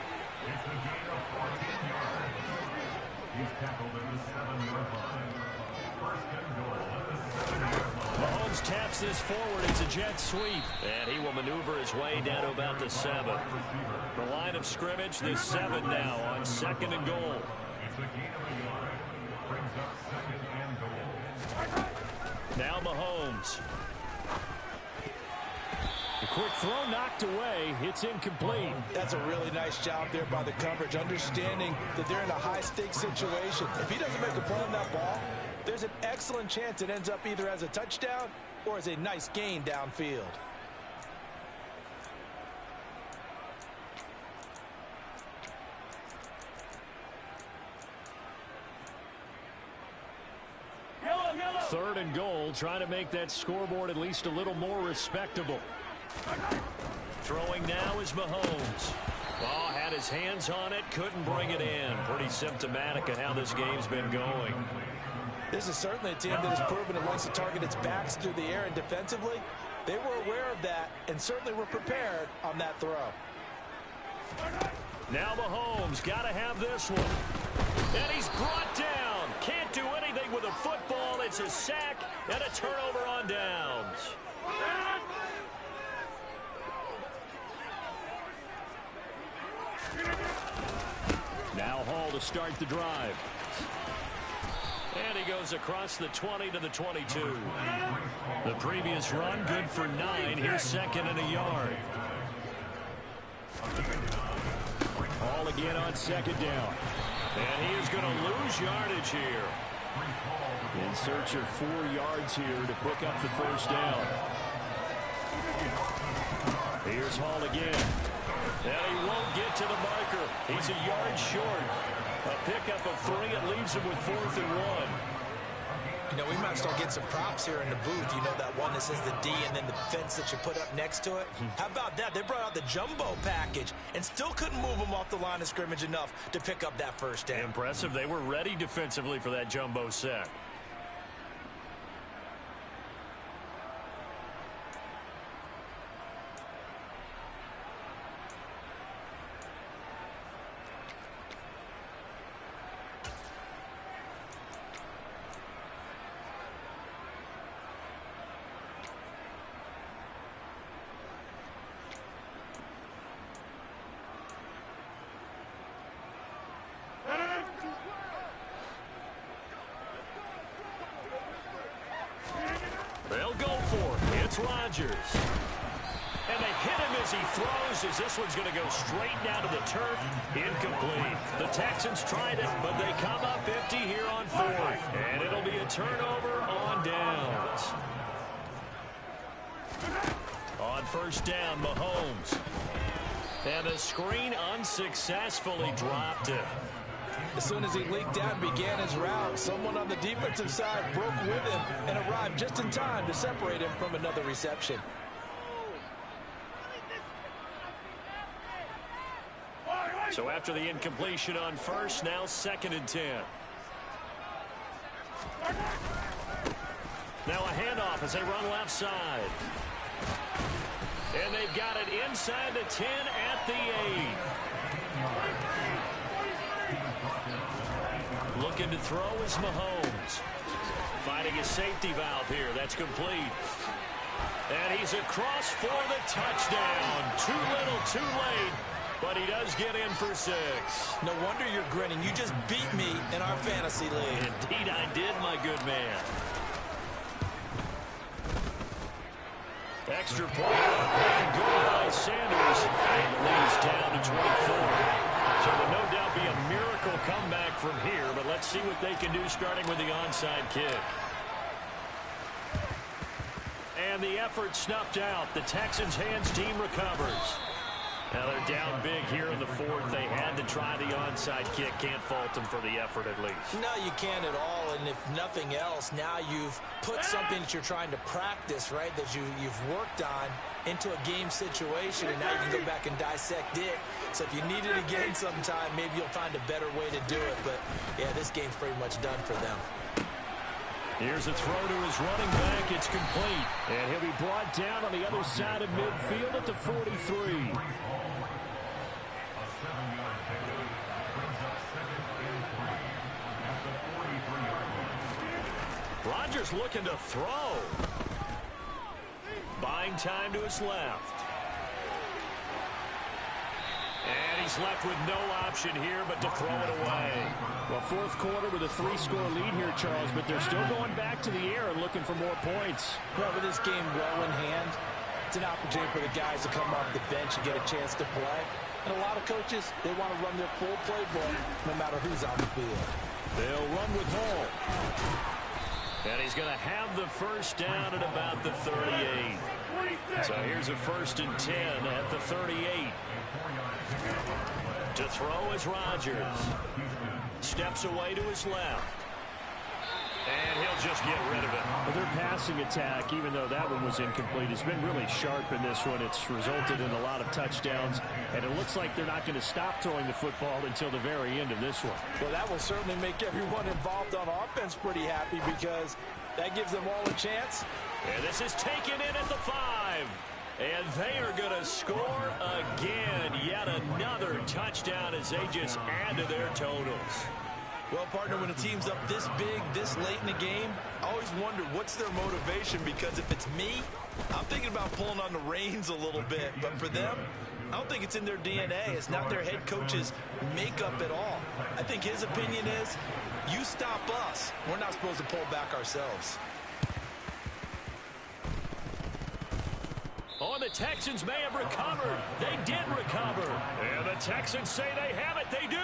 Mahomes taps this forward. It's a jet sweep. And he will maneuver his way down to about the 7. The line of scrimmage, the 7 now on 2nd and goal. Now Mahomes. The quick throw knocked away. It's incomplete. That's a really nice job there by the coverage, understanding that they're in a high-stakes situation. If he doesn't make a play on that ball, there's an excellent chance it ends up either as a touchdown or as a nice gain downfield. Third and goal, trying to make that scoreboard at least a little more respectable. Throwing now is Mahomes. Oh, had his hands on it, couldn't bring it in. Pretty symptomatic of how this game's been going. This is certainly a team that has proven it wants to target its backs through the air, and defensively, they were aware of that and certainly were prepared on that throw. Now Mahomes, got to have this one. And he's brought down. Can't do anything with a football. It's a sack and a turnover on downs. Now Hall to start the drive. And he goes across the 20 to the 22. The previous run, good for 9. Here's 2nd and a yard. Hall again on 2nd down. And he is going to lose yardage here. In search of 4 yards here to pick up the 1st down. Here's Hall again. And he won't get to the marker. He's a yard short. A pickup of 3. It leaves him with 4th and 1. You know, we might start getting some props here in the booth. You know, that one that says the D and then the fence that you put up next to it. How about that? They brought out the jumbo package and still couldn't move them off the line of scrimmage enough to pick up that first down. Impressive. They were ready defensively for that jumbo set. They'll go for it. It's Rodgers. And they hit him as he throws, as this one's going to go straight down to the turf. Incomplete. The Texans tried it, but they come up empty here on 4th. And it'll be a turnover on downs. On 1st down, Mahomes. And the screen unsuccessfully dropped it. As soon as he leaked out and began his route, someone on the defensive side broke with him and arrived just in time to separate him from another reception. So after the incompletion on 1st, now 2nd and 10. Now a handoff as they run left side. And they've got it inside the 10 at the 8. Looking to throw is Mahomes. Finding his safety valve here. That's complete. And he's across for the touchdown. Too little, too late. But he does get in for 6. No wonder you're grinning. You just beat me in our fantasy league. Indeed I did, my good man. Extra point and goal by Sanders. And the lead's down to 24. So there'll no doubt be a miracle comeback from here, but let's see what they can do starting with the onside kick. And the effort snuffed out. The Texans' hands team recovers. Now they're down big here in the 4th. They had to try the onside kick. Can't fault them for the effort at least. No, you can't at all. And if nothing else, now you've put something that you're trying to practice, right, that you've worked on into a game situation, and now you can go back and dissect it. So if you need it again sometime, maybe you'll find a better way to do it. But, yeah, this game's pretty much done for them. Here's a throw to his running back. It's complete. And he'll be brought down on the other side of midfield at the 43. Rodgers looking to throw. Buying time to his left. And he's left with no option here but to throw it away. Well, 4th quarter with a 3-score lead here, Charles, but they're still going back to the air and looking for more points. Well, with this game well in hand, it's an opportunity for the guys to come off the bench and get a chance to play. And a lot of coaches, they want to run their full playbook no matter who's on the field. They'll run with Hall. And he's going to have the first down at about the 38. So here's a 1st and 10 at the 38. To throw is Rodgers. Steps away to his left. And he'll just get rid of it. Well, their passing attack, even though that one was incomplete, has been really sharp in this one. It's resulted in a lot of touchdowns, and it looks like they're not going to stop throwing the football until the very end of this one. Well, that will certainly make everyone involved on offense pretty happy, because that gives them all a chance. And this is taken in at the 5. And they are going to score again. Yet another touchdown as they just add to their totals. Well, partner, when a team's up this big, this late in the game, I always wonder what's their motivation, because if it's me, I'm thinking about pulling on the reins a little bit. But for them, I don't think it's in their DNA. It's not their head coach's makeup at all. I think his opinion is, you stop us. We're not supposed to pull back ourselves. Oh, the Texans may have recovered. They did recover. And the Texans say they have it. They do.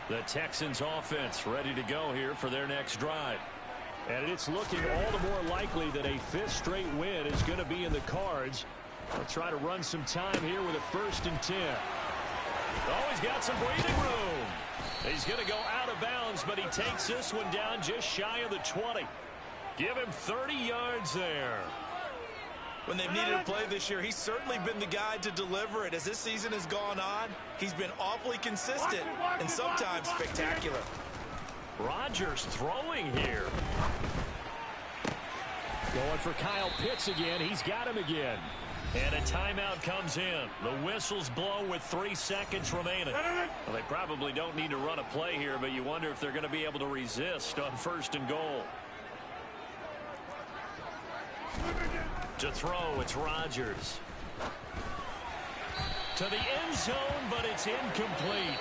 The Texans offense ready to go here for their next drive. And it's looking all the more likely that a 5th straight win is going to be in the cards They'll try to run some time here with a 1st and 10. Oh, he's got some breathing room. He's going to go out of bounds, but he takes this one down just shy of the 20. Give him 30 yards there. When they've needed a play this year, he's certainly been the guy to deliver it. As this season has gone on, he's been awfully consistent and sometimes spectacular. Rodgers throwing here. Going for Kyle Pitts again. He's got him again. And a timeout comes in. The whistles blow with 3 seconds remaining. Well, they probably don't need to run a play here, but you wonder if they're going to be able to resist on 1st and goal. To throw, it's Rodgers. To the end zone, but it's incomplete.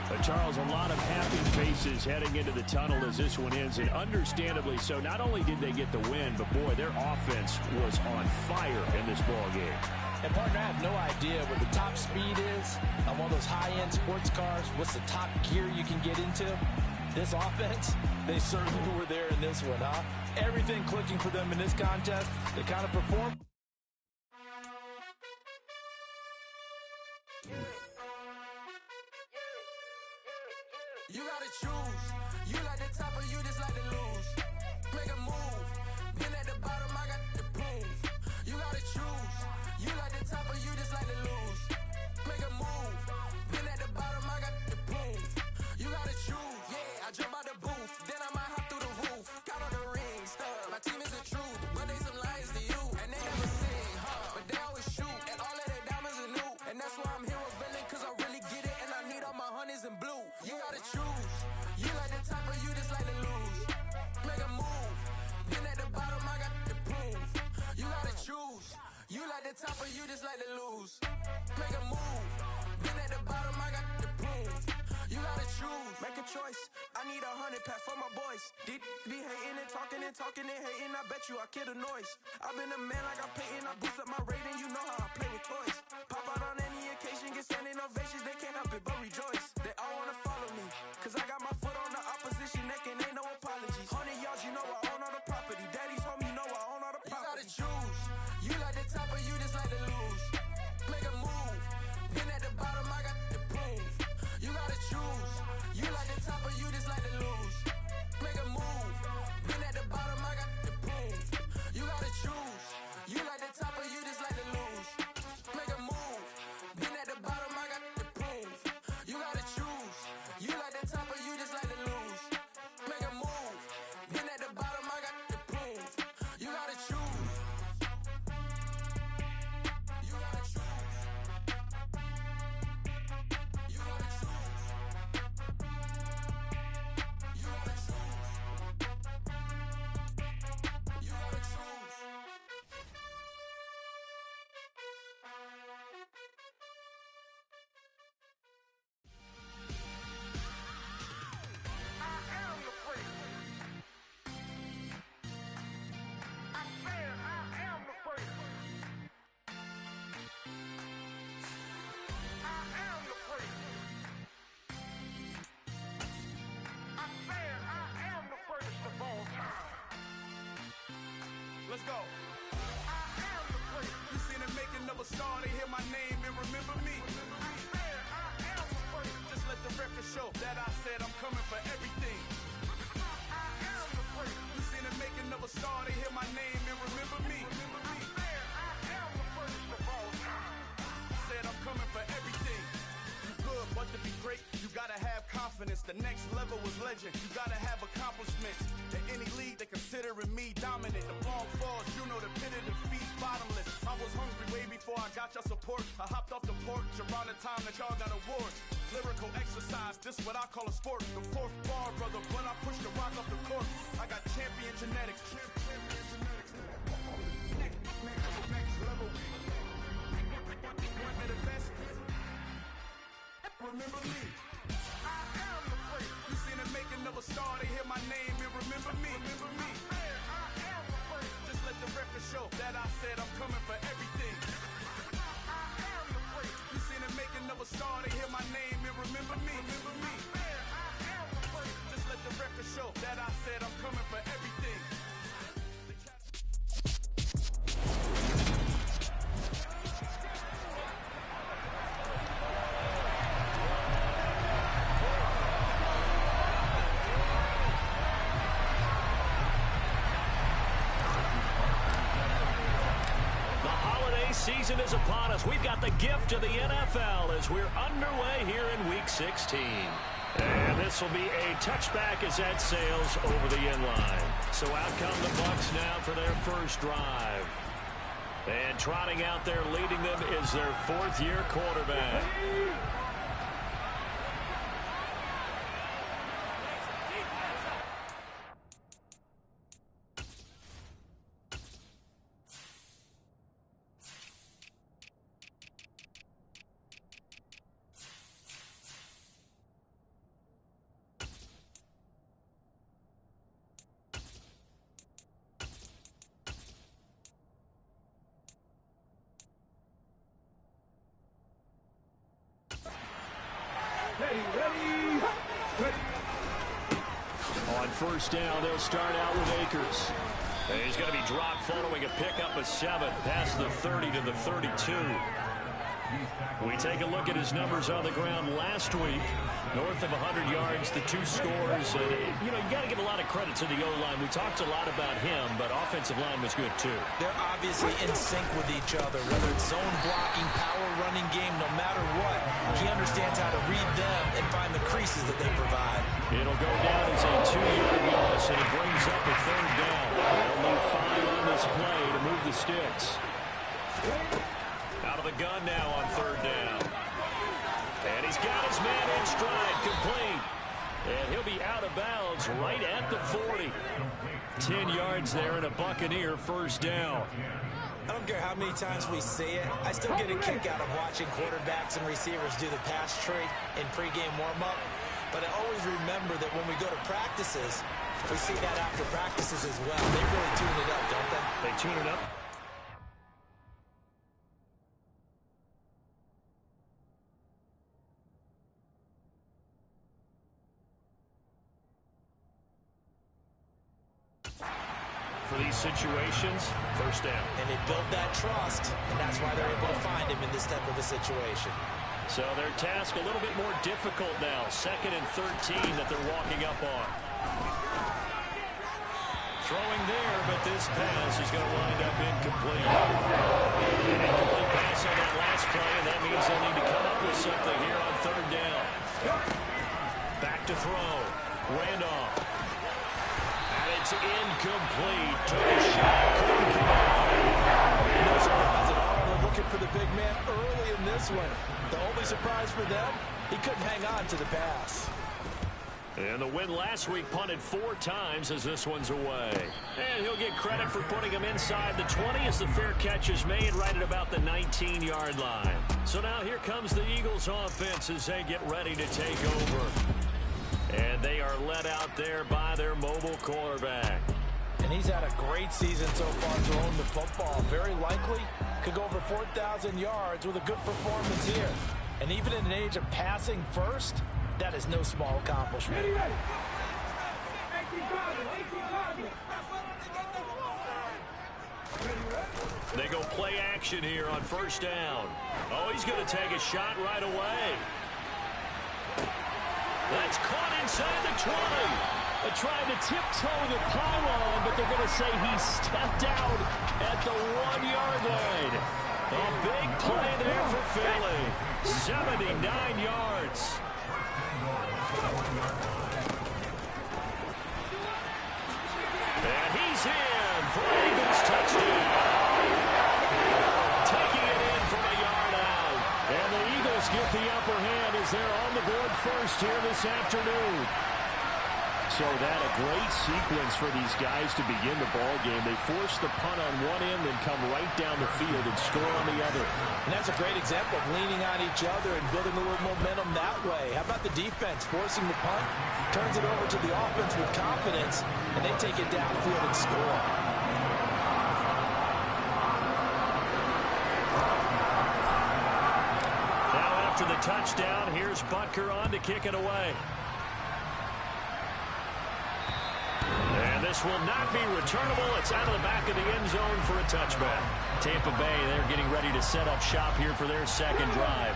But Charles, a lot of happy faces heading into the tunnel as this one ends, and understandably so. Not only did they get the win, but boy, their offense was on fire in this ball game. And partner, I have no idea what the top speed is on one of those high-end sports cars. What's the top gear you can get into? This offense, they certainly were there in this one, huh? Everything clicking for them in this contest. They kind of performed. You gotta choose. You like the top or you just like to lose. Make a move. Been at the bottom, I got the proof. You gotta choose. You like the top or you just like to lose. Make a move. Been at the bottom, I got the proof. You gotta choose. Yeah, I jump out the booth. Then I might hop through the roof. Got on the ring, stuff. My team is the truth, but they some liars to you. And they never sing, huh? But they always shoot. And all of their diamonds are new. And that's why I'm here with Villain, cause I really get it. And I need all my honeys in blue. You gotta choose. You like the top or you just like to lose. Make a move. Been at the bottom, I got the proof. You gotta choose. You like the top or you just like to lose. Make a move. Been at the bottom, I got the proof. You gotta choose. Make a choice. I need 100 pack for my boys. Be hating and talking and hating. I bet you I kill the noise. I've been a man like I'm Peyton. I boost up my rating. You know how I play with toys. Pop out on any occasion, get standing ovations. They can't help it but rejoice. They all wanna follow me, cause I got my foot on the opposition neck and ain't no apologies. 100 yards, you know I own all the property. Daddy's home, you know I own all the property. You gotta choose. You like the top or you just like to lose. Make a move. Been at the bottom, I got the proof. You gotta choose. You like the top or you just like to lose. Make a move. Been at the bottom, I got the proof. You gotta choose. You like the top or you just like to lose. Make a move. Been at the bottom, I got the proof. You gotta choose. You like the top or you just like to lose. Make a move. Been at the bottom, I got the proof. You gotta choose. You gotta choose. You gotta choose. You gotta choose. You gotta choose. Let's go. You seen the making of a star, they hear my name and remember me. Just let the record show that I said I'm coming for everything. You seen the making of a star, they hear my name and remember me. Said I'm coming for everything. You good, but to be great, you gotta have confidence. The next level was legend. You gotta have accomplishments. In any league, they considering me dominant. The long falls, you know the pit of defeat, bottomless. I was hungry way before I got your support. I hopped off the porch around the time that y'all got awards. Lyrical exercise, this what I call a sport. The fourth bar, brother, when I push the rock off the court. I got champion genetics. Next level. One of the best. Remember me. You seen the making of a star, they hear my name and remember me. Just let the record show that I said I'm coming for everything. You seen the making of a star, they hear my name and remember me. Just let the record show that I said I'm coming for everything. season is upon us. We've got the gift of the NFL as we're underway here in Week 16. And this will be a touchback as that sails over the end line. So out come the Bucs now for their first drive. And trotting out there leading them is their fourth-year quarterback. On first down, they'll start out with Akers. And he's going to be dropped following a pickup of 7 past the 30 to the 32. We take a look at his numbers on the ground last week. North of 100 yards, the 2 scores. You got to give a lot of credit to the O-line. We talked a lot about him, but offensive line was good too. They're obviously in sync with each other, whether it's zone blocking, power running game, no matter what. He understands how to read them and find the creases that they provide. It'll go down as a 2-yard loss, and it brings up a third down. They'll need 5 on this play to move the sticks. Out of the gun now on third down. And he's got his man in stride, complete. And he'll be out of bounds right at the 40. 10 yards there and a Buccaneer first down. I don't care how many times we see it. I still get a kick out of watching quarterbacks and receivers do the pass tree in pregame warm-up. But I always remember that when we go to practices, we see that after practices as well. They really tune it up, don't they? They tune it up. For these situations, first down. And they build that trust, and that's why they're able to find him in this type of a situation. So their task a little bit more difficult now. 2nd and 13 that they're walking up on. Throwing there, but this pass is going to wind up incomplete. An incomplete pass on that last play, and that means they'll need to come up with something here on third down. Back to throw. Randolph. It's incomplete. Took a shot. Couldn't come out. No surprise at all. They're looking for the big man early in this one. The only surprise for them, he couldn't hang on to the pass. And the win last week punted 4 times as this one's away. And he'll get credit for putting him inside the 20 as the fair catch is made right at about the 19-yard line. So now here comes the Eagles offense as they get ready to take over. And they are led out there by their mobile quarterback. And he's had a great season so far throwing the football. Very likely could go over 4,000 yards with a good performance here. And even in an age of passing first, that is no small accomplishment. They go play action here on first down. Oh, he's going to take a shot right away. That's caught inside the 20. They're trying to tiptoe the pylon, but they're going to say he stepped out at the 1-yard line. A big play there for Philly. 79 yards. And he's in for an Eagles touchdown. Taking it in from a yard out. And the Eagles get the upper hand as they're on the board first here this afternoon. So that a great sequence for these guys to begin the ball game. They force the punt on one end, then come right down the field and score on the other. And that's a great example of leaning on each other and building a little momentum that way. How about the defense forcing the punt, turns it over to the offense with confidence, and they take it downfield and score. Now after the touchdown, here's Butker on to kick it away. And this will not be returnable. It's out of the back of the end zone for a touchback. Tampa Bay, they're getting ready to set up shop here for their second drive.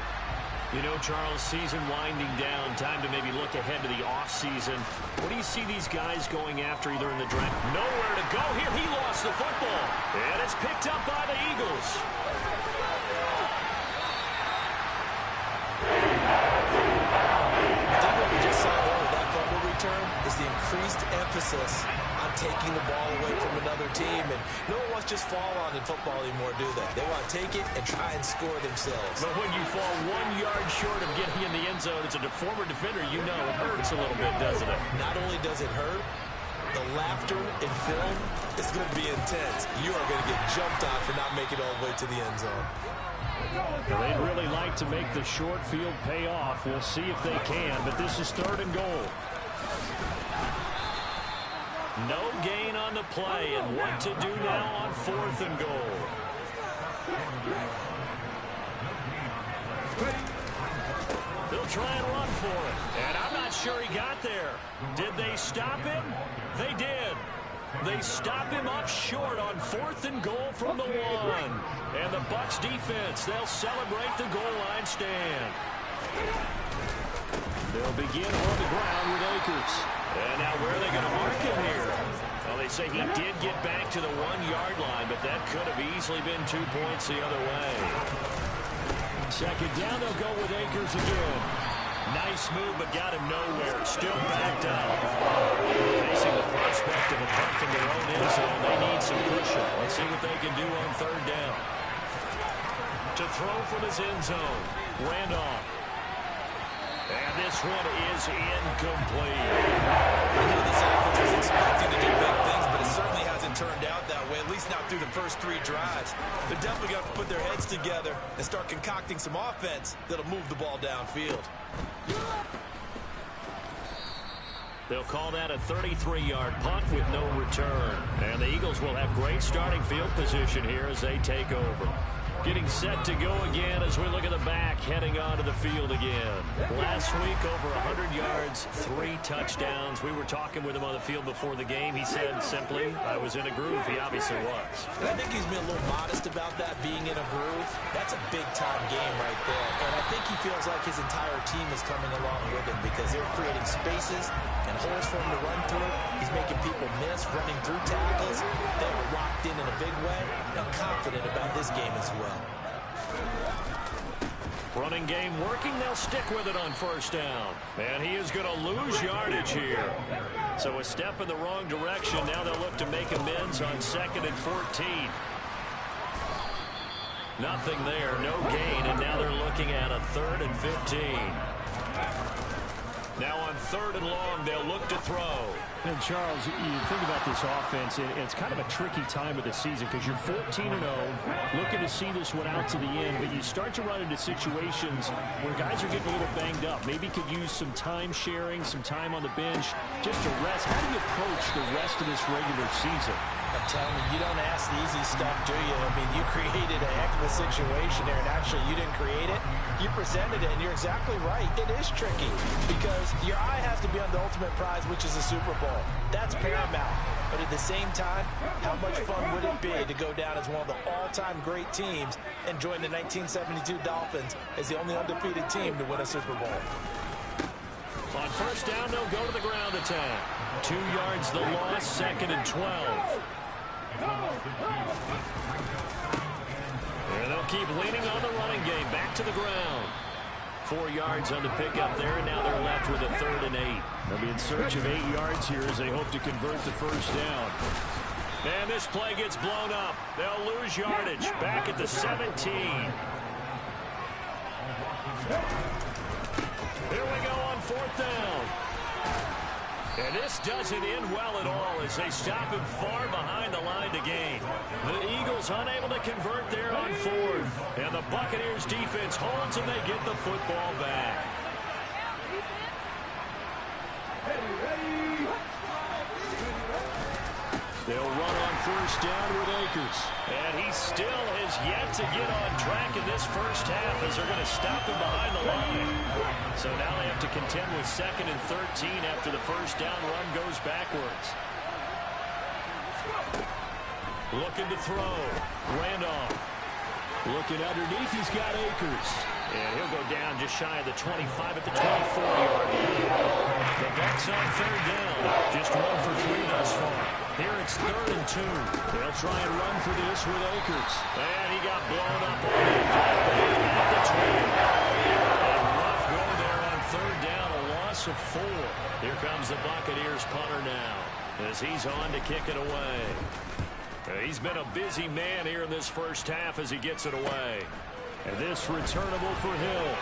You know, Charles, season winding down, time to maybe look ahead to the offseason. What do you see these guys going after either in the draft? Nowhere to go here. He lost the football. And it's picked up by the Eagles. emphasis on taking the ball away from another team. And no one wants to just fall on in football anymore, do they? They want to take it and try and score themselves. But when you fall 1 yard short of getting in the end zone as a former defender, you know it hurts a little bit, doesn't it? Not only does it hurt, the laughter in film is going to be intense. You are going to get jumped on for not making it all the way to the end zone. Well, they'd really like to make the short field pay off. We'll see if they can, but this is 3rd and goal. No gain on the play, and what to do now on 4th and goal. They'll try and run for it, and I'm not sure he got there. Did they stop him? They did. They stop him up short on 4th and goal from the 1. And the Bucs defense, they'll celebrate the goal line stand. They'll begin on the ground with Akers. And now where are they going to mark him here? Well, they say he did get back to the 1 yard line, but that could have easily been 2 points the other way. 2nd down, they'll go with Akers again. Nice move, but got him nowhere. Still backed up. Facing the prospect of a punt from their own end zone, they need some cushion. Let's see what they can do on 3rd down. To throw from his end zone, Randolph. And this one is incomplete. I know this offense was expecting to do big things, but it certainly hasn't turned out that way, at least not through the first 3 drives. They're definitely going to put their heads together and start concocting some offense that'll move the ball downfield. They'll call that a 33-yard punt with no return. And the Eagles will have great starting field position here as they take over. Getting set to go again as we look at the back, heading onto the field again. Last week, over 100 yards, 3 touchdowns. We were talking with him on the field before the game. He said simply, I was in a groove. He obviously was. And I think he's been a little modest about that, being in a groove. That's a big-time game right there. And I think he feels like his entire team is coming along with him because they're creating spaces and holes for him to run through. He's making people miss, running through tackles. They were locked in a big way and confident about this game as well. Running game working. They'll stick with it on 1st down. And he is going to lose yardage here. So a step in the wrong direction. Now they'll look to make amends on 2nd and 14. Nothing there. No gain. And now they're looking at a 3rd and 15. Now on 3rd and long, they'll look to throw. And Charles, you think about this offense, it's kind of a tricky time of the season because you're 14-0, looking to see this one out to the end, but you start to run into situations where guys are getting a little banged up. Maybe could use some time sharing, some time on the bench, just to rest. How do you approach the rest of this regular season? I'm telling you, you don't ask the easy stuff, do you? I mean, you created a heck of a situation there, and actually you didn't create it. You presented it, and you're exactly right. It is tricky because your eye has to be on the ultimate prize, which is the Super Bowl. That's paramount. But at the same time, how much fun would it be to go down as one of the all-time great teams and join the 1972 Dolphins as the only undefeated team to win a Super Bowl? On 1st down, they'll go to the ground attack. 2 yards the loss, 2nd and 12. And they'll keep leaning on the running game. Back to the ground. 4 yards on the pickup there, and now they're left with a 3rd and 8. They'll be in search of 8 yards here as they hope to convert the 1st down. And this play gets blown up. They'll lose yardage. Back at the 17. Here we go on 4th down. And this doesn't end well at all as they stop him far behind the line to gain. The Eagles unable to convert there on 4th. And the Buccaneers defense holds and they get the football back. They'll run on 1st down with Akers. And he still has yet to get on track in this 1st half as they're going to stop him behind the line. So now they have to contend with 2nd and 13 after the 1st down run goes backwards. Looking to throw. Randolph. Looking underneath, he's got Akers. And he'll go down just shy of the 25 at the 24-yard line. The Bucs on 3rd down. Just 1 for 3 thus far. Here it's 3rd and 2. They'll try and run for this with Akers. And he got blown up on at the 20. And rough go there on 3rd down, a loss of 4. Here comes the Buccaneers punter now. as he's on to kick it away. He's been a busy man here in this first half as he gets it away. And this returnable for Hill.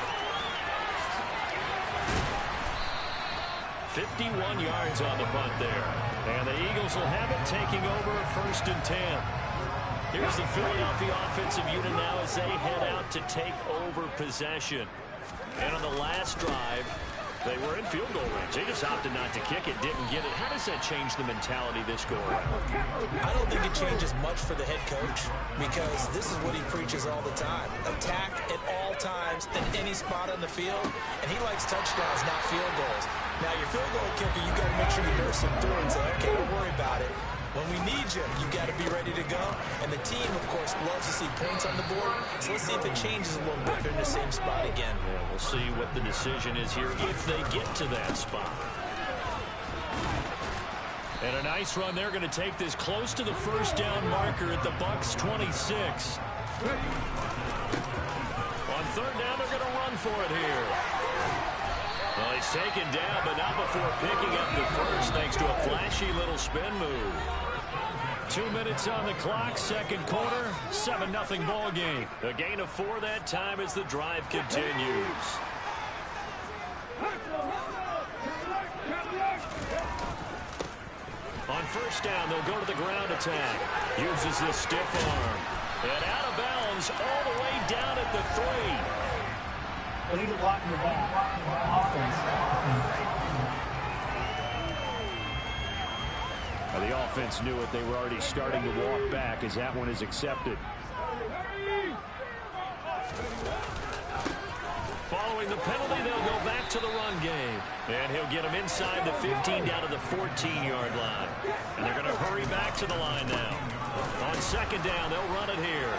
51 yards on the punt there. And the Eagles will have it, taking over 1st and 10. Here's the Philadelphia offensive unit now as they head out to take over possession. And on the last drive, they were in field goal range. They just opted not to kick it, didn't get it. How does that change the mentality this go around? I don't think it changes much for the head coach because this is what he preaches all the time. Attack at all times in any spot on the field, and he likes touchdowns, not field goals. Now, your field goal kicker, you got to make sure you nurse him through and say, okay, don't worry about it. When we need you, you got to be ready to go. And the team, of course, loves to see points on the board. So let's see if it changes a little bit. They're in the same spot again. Yeah, we'll see what the decision is here if they get to that spot. And a nice run. They're going to take this close to the first down marker at the Bucs 26. On 3rd down, they're going to run for it here. Well, he's taken down, but not before picking up the first, thanks to a flashy little spin move. 2 minutes on the clock, 2nd quarter, 7-0 ball game. A gain of 4 that time as the drive continues. On 1st down, they'll go to the ground attack. Uses the stiff arm. And out of bounds all the way down at the 3. They need to block in the back. Offense. The offense knew it. They were already starting to walk back as that one is accepted. Following the penalty, they'll go back to the run game. And he'll get them inside the 15 down to the 14-yard line. And they're going to hurry back to the line now. On 2nd down, they'll run it here.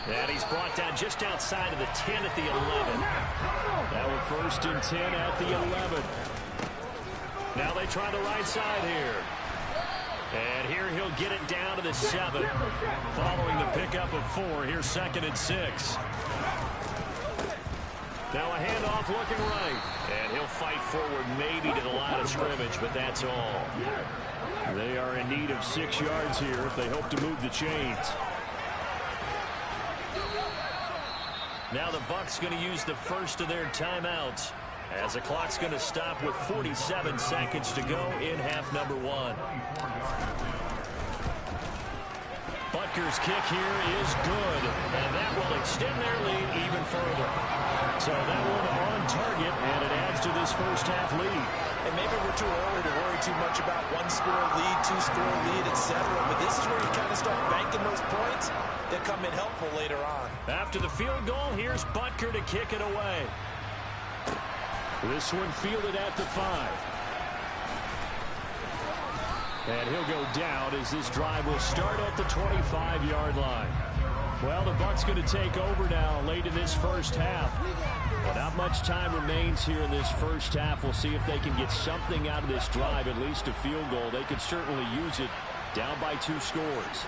And he's brought down just outside of the 10 at the 11. Now we're 1st and 10 at the 11. Now they try the right side here. And here he'll get it down to the 7. Following the pickup of 4, here's 2nd and 6. Now a handoff looking right. And he'll fight forward maybe to the line of scrimmage, but that's all. They are in need of 6 yards here if they hope to move the chains. Now the Bucs going to use the first of their timeouts as the clock's going to stop with 47 seconds to go in half number 1. Butker's kick here is good, and that will extend their lead even further. So that one on target, and it adds to this first half lead. And maybe we're too early to worry too much about 1-score lead, 2-score lead, etc. But this is where you kind of start banking those points that come in helpful later on. After the field goal, here's Butker to kick it away. This one fielded at the 5. And he'll go down as this drive will start at the 25-yard line. Well, the Bucs going to take over now late in this first half. But not much time remains here in this first half. We'll see if they can get something out of this drive, at least a field goal. They could certainly use it down by 2 scores.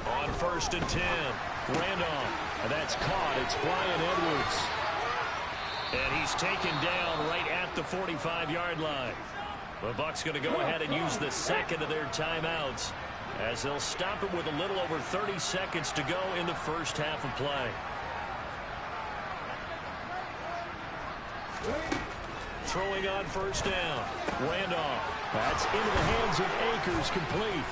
On 1st and 10, Randolph, and that's caught. It's Bryan Edwards. And he's taken down right at the 45-yard line. The Bucs going to go ahead and use the 2nd of their timeouts as they'll stop it with a little over 30 seconds to go in the first half of play. Throwing on 1st down. Randolph. That's into the hands of Akers, complete.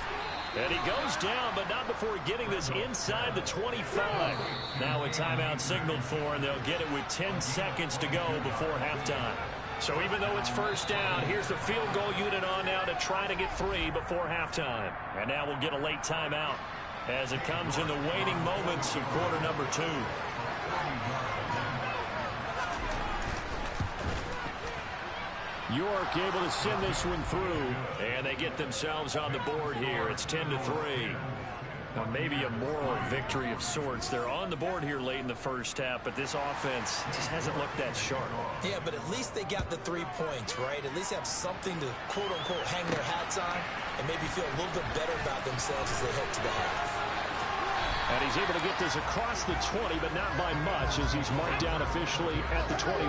And he goes down, but not before getting this inside the 25. Now a timeout signaled for, and they'll get it with 10 seconds to go before halftime. So even though it's 1st down, here's the field goal unit on now to try to get 3 before halftime. And now we'll get a late timeout as it comes in the waning moments of quarter number 2. York able to send this one through, and they get themselves on the board here. It's 10-3. Well, maybe a moral victory of sorts. They're on the board here late in the first half, but this offense just hasn't looked that sharp. Yeah, but at least they got the 3 points, right? At least have something to, quote-unquote, hang their hats on and maybe feel a little bit better about themselves as they head to the half. And he's able to get this across the 20, but not by much, as he's marked down officially at the 21.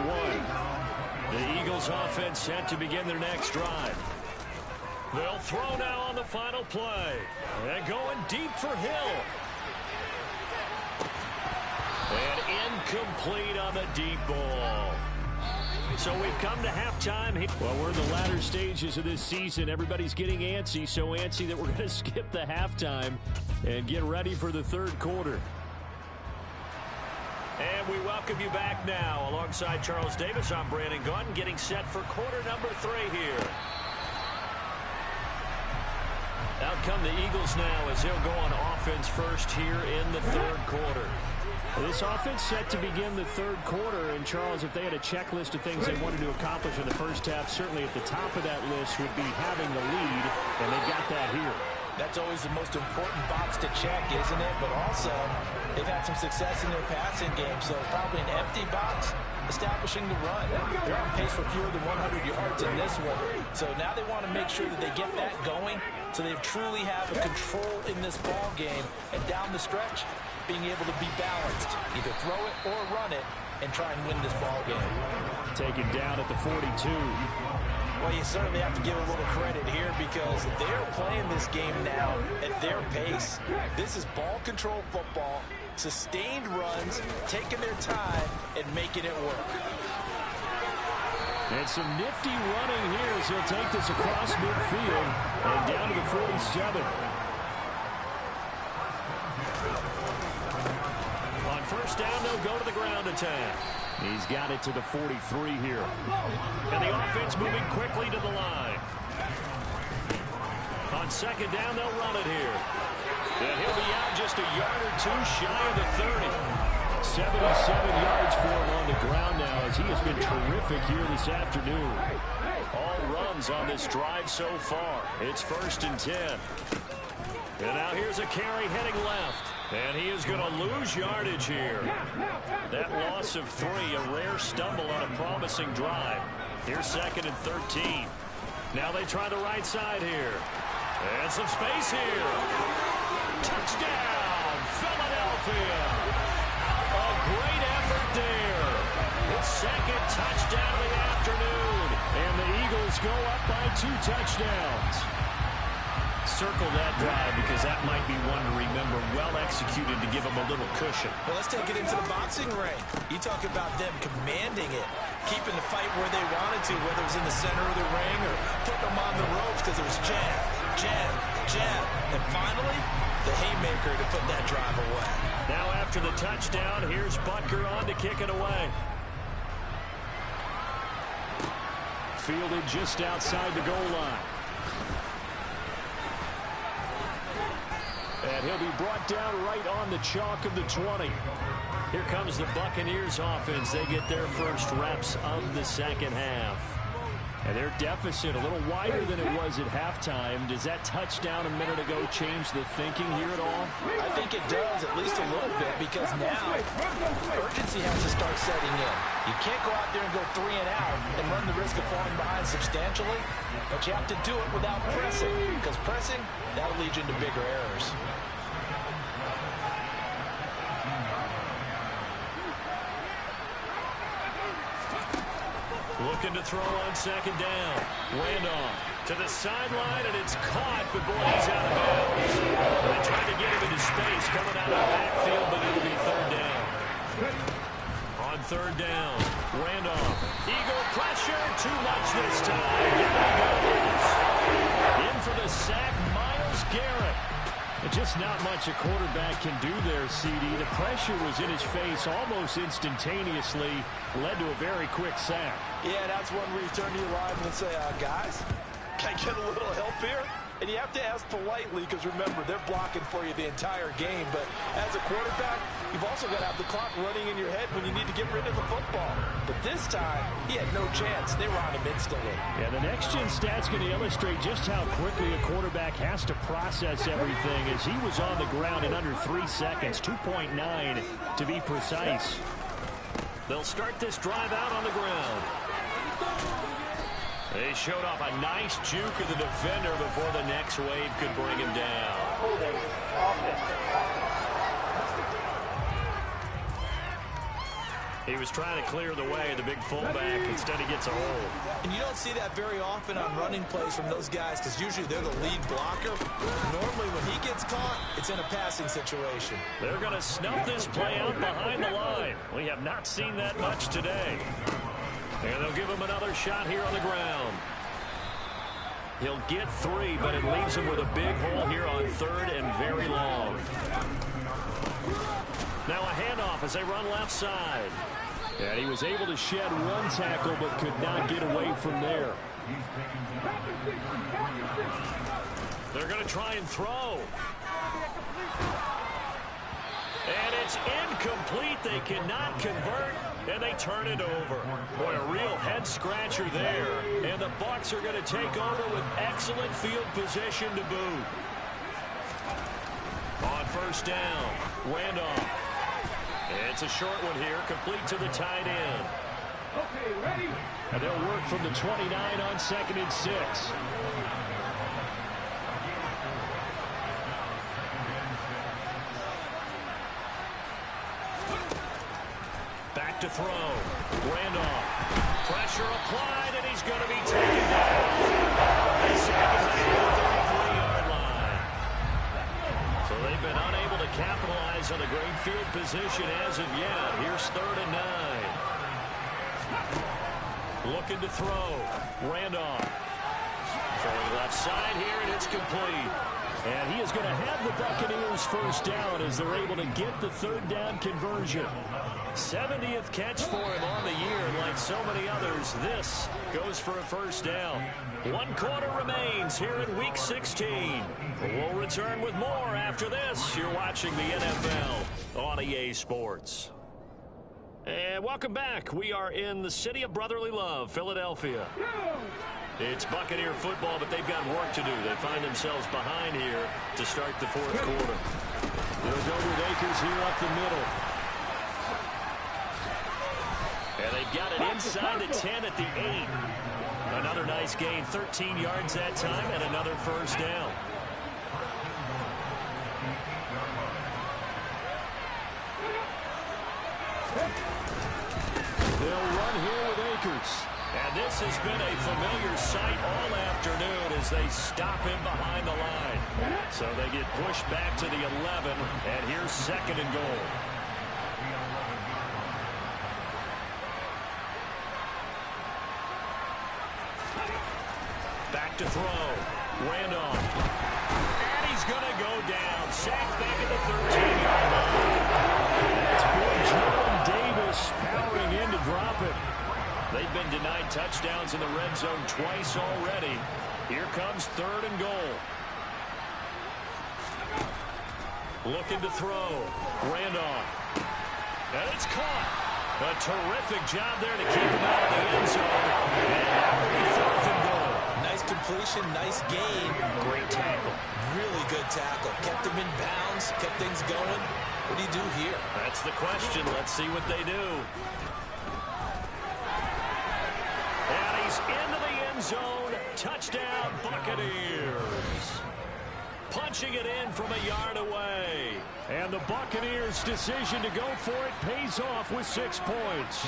The Eagles offense set to begin their next drive. They'll throw now on the final play. And going deep for Hill. And incomplete on the deep ball. So we've come to halftime. Well, we're in the latter stages of this season. Everybody's getting antsy, so antsy that we're going to skip the halftime and get ready for the third quarter. And we welcome you back now. Alongside Charles Davis, I'm Brandon Gaudin, getting set for quarter number 3 here. Out come the Eagles now as they'll go on offense first here in the third quarter. This offense set to begin the third quarter, and Charles, if they had a checklist of things they wanted to accomplish in the first half, certainly at the top of that list would be having the lead, and they've got that here. That's always the most important box to check, isn't it? But also, they've had some success in their passing game, so probably an empty box, establishing the run. They're on pace for fewer than 100 yards in this one. So now they want to make sure that they get that going, so they truly have a control in this ball game, and down the stretch, being able to be balanced, either throw it or run it, and try and win this ball game. Taken down at the 42. Well, you certainly have to give a little credit here because they're playing this game now at their pace. This is ball control football, sustained runs, taking their time, and making it work. And some nifty running here as he'll take this across midfield and down to the 47. On first down, they'll go to the ground attack. He's got it to the 43 here. And the offense moving quickly to the line. On second down, they'll run it here. And he'll be out just a yard or two shy of the 30. 77 yards for him on the ground now as he has been terrific here this afternoon. All runs on this drive so far. It's 1st and 10. And now here's a carry heading left. And he is going to lose yardage here. That loss of 3, a rare stumble on a promising drive. Here's 2nd and 13. Now they try the right side here. And some space here. Touchdown, Philadelphia. A great effort there. His 2nd touchdown of the afternoon. And the Eagles go up by 2 touchdowns. Circle that drive because that might be one to remember. Well executed to give them a little cushion. Well, let's take it into the boxing ring. You talk about them commanding it, keeping the fight where they wanted to, whether it was in the center of the ring or putting them on the ropes because it was jab, jab, jab. And finally, the haymaker to put that drive away. Now after the touchdown, here's Butker on to kick it away. Fielded just outside the goal line. And he'll be brought down right on the chalk of the 20. Here comes the Buccaneers offense. They get their first reps of the second half. And their deficit a little wider than it was at halftime. Does that touchdown a minute ago change the thinking here at all? I think it does, at least a little bit, because now urgency has to start setting in. You can't go out there and go 3 and out and run the risk of falling behind substantially, but you have to do it without pressing, because pressing, that'll lead you into bigger errors. Looking to throw on second down. Randolph to the sideline, and it's caught, but boy, he's out of bounds. They tried to get him into space coming out of the backfield, but it'll be 3rd down. On 3rd down, Randolph. Eagle pressure, too much this time. Down he goes. In for the sack, Myles Garrett. Just not much a quarterback can do there, CD. The pressure was in his face almost instantaneously, led to a very quick sack. Yeah, that's one where you turn to your lineman and say, guys, can I get a little help here? And you have to ask politely because, remember, they're blocking for you the entire game. But as a quarterback, you've also got to have the clock running in your head when you need to get rid of the football. But this time, he had no chance. They were on him instantly. Yeah, the next-gen stat's going to illustrate just how quickly a quarterback has to process everything as he was on the ground in under 3 seconds, 2.9 to be precise. They'll start this drive out on the ground. They showed off a nice juke of the defender before the next wave could bring him down. He was trying to clear the way, the big fullback. Instead, he gets a hold. And you don't see that very often on running plays from those guys because usually they're the lead blocker. Normally, when he gets caught, it's in a passing situation. They're going to snuff this play out behind the line. We have not seen that much today. And they'll give him another shot here on the ground. He'll get 3, but it leaves him with a big hole here on 3rd and very long. Now a handoff as they run left side. And he was able to shed 1 tackle, but could not get away from there. They're going to try and throw. And it's incomplete. They cannot convert, and they turn it over. Boy, a real head-scratcher there. And the Bucs are going to take over with excellent field position to boot. On 1st down, Randolph. It's a short one here, complete to the tight end. Okay, ready? And they'll work from the 29 on 2nd and 6. Back to throw. Randolph. Pressure applied, and he's going to be taken down. Second down at the 33-yard line. So they've been unable to capitalize on a great field position as of yet. Here's 3rd and 9. Looking to throw. Randolph. Throwing left side here, and it's complete. And he is going to have the Buccaneers 1st down as they're able to get the 3rd down conversion. 70th catch for him on the year, and like so many others, this goes for a 1st down. 1 quarter remains here in Week 16. We'll return with more after this. You're watching the NFL on EA Sports. And welcome back. We are in the city of brotherly love, Philadelphia. It's Buccaneer football, but they've got work to do. They find themselves behind here to start the 4th quarter. They'll go with Akers here up the middle. And they've got it inside the 10 at the 8. Another nice gain, 13 yards that time, and another 1st down. They'll run here with Akers. And this has been a familiar sight all afternoon as they stop him behind the line. So they get pushed back to the 11, and here's 2nd and goal. Back to throw. Randolph. And he's going to go down. Sacked back at the 13-yard line. That's big Jordan Davis powering in to drop it. They've been denied touchdowns in the red zone twice already. Here comes 3rd and goal. Looking to throw. Randolph. And it's caught. A terrific job there to keep him out of the end zone. And that will be 4th and goal. Nice completion, nice gain. Great tackle. Really good tackle. Kept him in bounds, kept things going. What do you do here? That's the question. Let's see what they do. And he's into the end zone. Touchdown, Buccaneers. Punching it in from a yard away. And the Buccaneers' decision to go for it pays off with 6 points.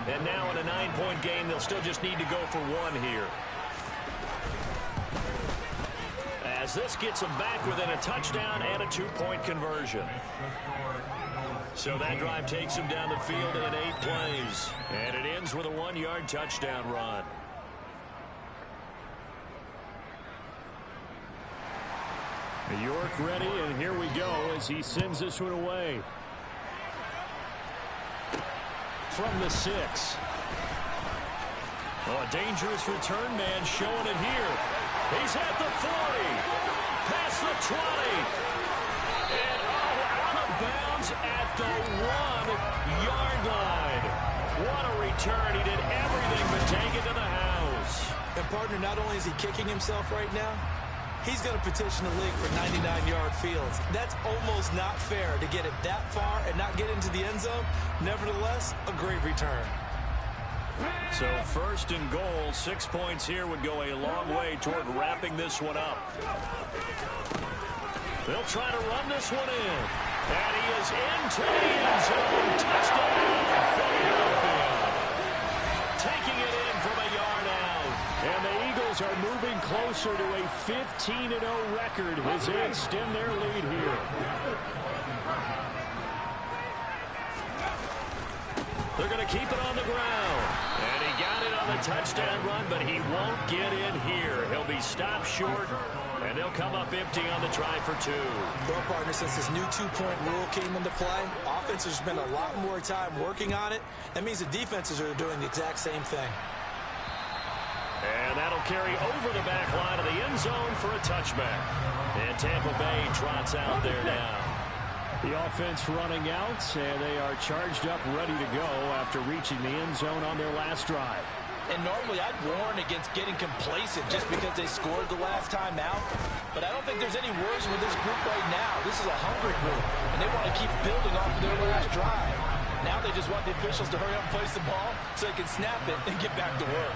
And now in a 9-point game, they'll still just need to go for 1 here. As this gets them back within a touchdown and a 2-point conversion. So that drive takes him down the field in 8 plays. And it ends with a 1-yard touchdown run. York ready, and here we go as he sends this one away. From the 6. Oh, a dangerous return man showing it here. He's at the 40. Past the 20. And out of bounds at the 1-yard line. What a return. He did everything but take it to the house. And, partner, not only is he kicking himself right now, he's going to petition the league for 99-yard fields. That's almost not fair to get it that far and not get into the end zone. Nevertheless, a great return. So 1st and goal, 6 points here would go a long way toward wrapping this one up. They'll try to run this one in. And he is into the end zone. Touchdown, Buccaneers are moving closer to a 15-0 record as they extend their lead here. They're going to keep it on the ground. And he got it on the touchdown run, but he won't get in here. He'll be stopped short, and they'll come up empty on the try for two. Well, partner, since this new two-point rule came into play, offense has spent a lot more time working on it. That means the defenses are doing the exact same thing. And that'll carry over the back line of the end zone for a touchback. And Tampa Bay trots out there now. The offense running out, and they are charged up, ready to go after reaching the end zone on their last drive. And normally I'd warn against getting complacent just because they scored the last time out. But I don't think there's any worries with this group right now. This is a hungry group, and they want to keep building off of their last drive. Now they just want the officials to hurry up and place the ball so they can snap it and get back to work.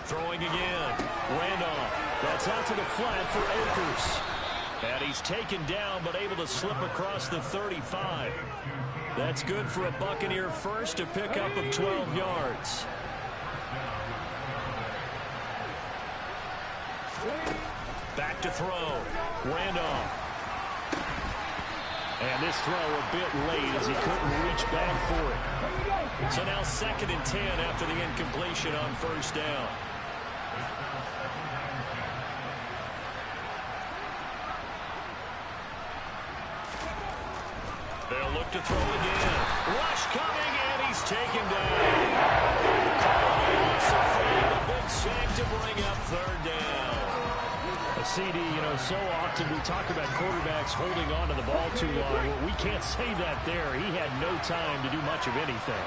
Throwing again. Randolph. That's out to the flat for Akers. And he's taken down but able to slip across the 35. That's good for a Buccaneer first, a pickup of 12 yards. Back to throw. Randolph. And this throw a bit late as he couldn't reach back for it. So now 2nd and 10 after the incompletion on first down. They'll look to throw again. Rush coming, and he's taken down. A big sack to bring up 3rd down. A CD, so often we talk about quarterbacks holding on to the ball too long. Well, we can't say that there. He had no time to do much of anything.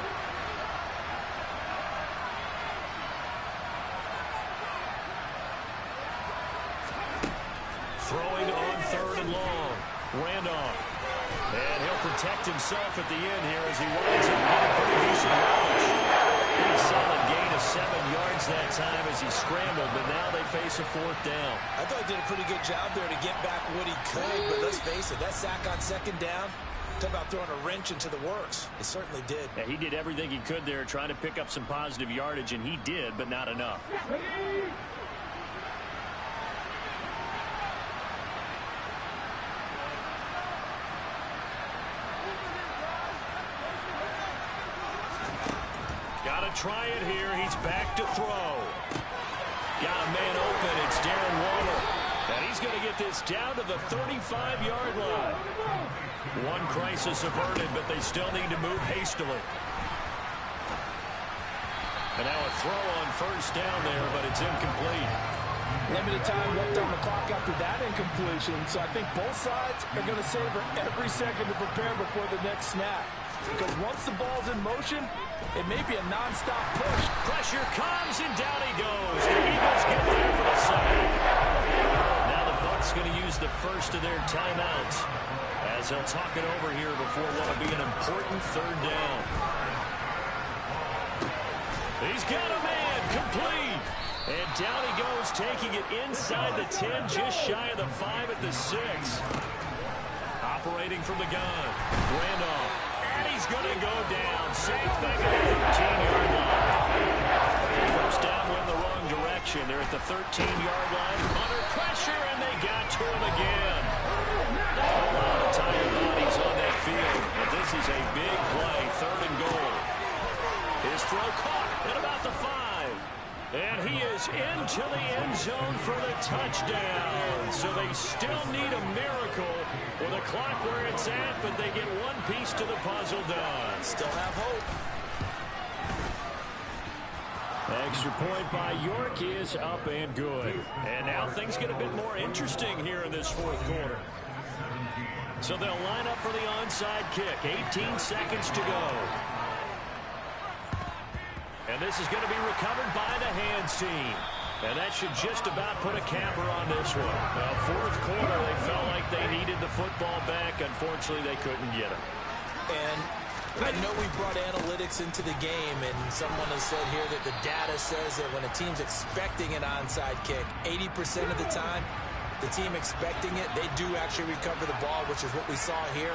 Throwing on 3rd and long. Randolph. And he'll protect himself at the end here as he winds up getting pretty decent yardage. Pretty solid gain of 7 yards that time as he scrambled, but now they face a 4th down. I thought he did a pretty good job there to get back what he could, but let's face it, that sack on 2nd down, talk about throwing a wrench into the works. It certainly did. Yeah, he did everything he could there, trying to pick up some positive yardage, and he did, but not enough. Try it here. He's back to throw. Got a man open. It's Darren Waller. And he's going to get this down to the 35-yard line. One crisis averted, but they still need to move hastily. And now a throw on first down there, but it's incomplete. Limited time left on the clock after that incompletion, so I think both sides are going to savor every second to prepare before the next snap. Because once the ball's in motion, it may be a non-stop push. Pressure comes, and down he goes. The Eagles get there for the sack. Now the Bucs going to use the first of their timeouts as he'll talk it over here before what will be an important 3rd down. He's got a man complete. And down he goes, taking it inside the 10, just shy of the 5 at the 6. Operating from the gun. Randolph. And he's going to go down. Safe back at the 13-yard line. First down went the wrong direction. They're at the 13-yard line. Under pressure, and they got to him again. A lot of tired bodies on that field. But this is a big play. 3rd and goal. His throw caught at about the 5. And he is into the end zone for the touchdown. So they still need a miracle with a clock where it's at, but they get one piece to the puzzle done. Still have hope. Extra point by York is up and good. And now things get a bit more interesting here in this 4th quarter. So they'll line up for the onside kick. 18 seconds to go. And this is going to be recovered by the hands team. And that should just about put a capper on this one. Now, 4th quarter, they felt like they needed the football back. Unfortunately, they couldn't get it. And I know we brought analytics into the game, and someone has said here that the data says that when a team's expecting an onside kick, 80% of the time, the team expecting it, they do actually recover the ball, which is what we saw here.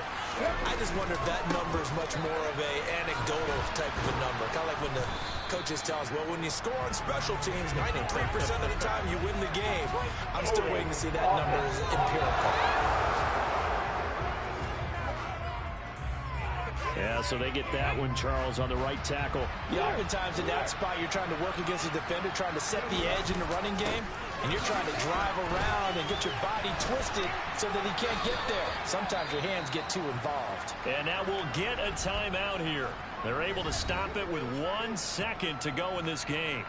I just wonder if that number is much more of a anecdotal type of a number. Kind of like when the coaches tell us, well, when you score on special teams, 93% of the time you win the game. I'm still waiting to see that number as empirical. Yeah, so they get that one, Charles, on the right tackle. Yeah, oftentimes in that spot, you're trying to work against a defender, trying to set the edge in the running game, and you're trying to drive around and get your body twisted so that he can't get there. Sometimes your hands get too involved. And now we'll get a timeout here. They're able to stop it with 1 second to go in this game.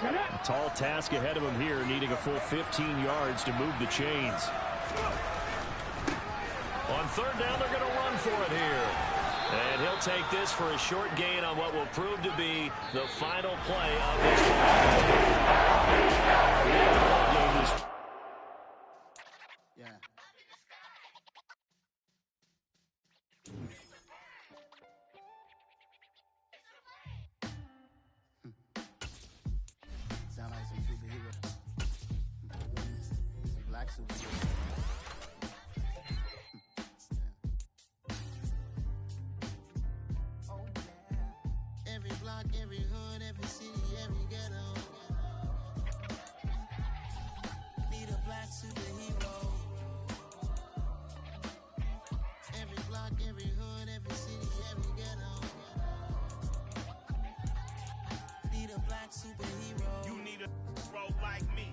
A tall task ahead of him here, needing a full 15 yards to move the chains. On third down, they're going to run for it here. And he'll take this for a short gain on what will prove to be the final play of this game. Yeah. Sound like some superhero. Some black superhero. Every hood, every city, every ghetto. Need a black superhero. Every block, every hood, every city, every ghetto. Need a black superhero. You need a role like me.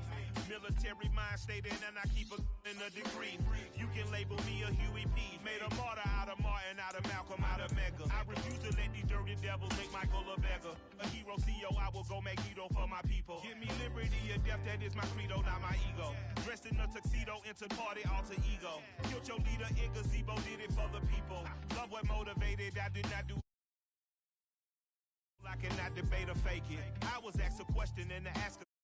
Military mind stated, and I keep in a degree. You can label me a Huey P. Made a martyr out of Martin, out of Malcolm, out of Mega. I refuse to let these dirty devils make Michael a beggar. A hero CEO, I will go Magneto for my people. Give me liberty or death, that is my credo, not my ego. Dressed in a tuxedo, entered party, alter ego. Killed your leader in gazebo, did it for the people. Love what motivated, I did not do. I cannot debate or fake it. I was asked a question and the asker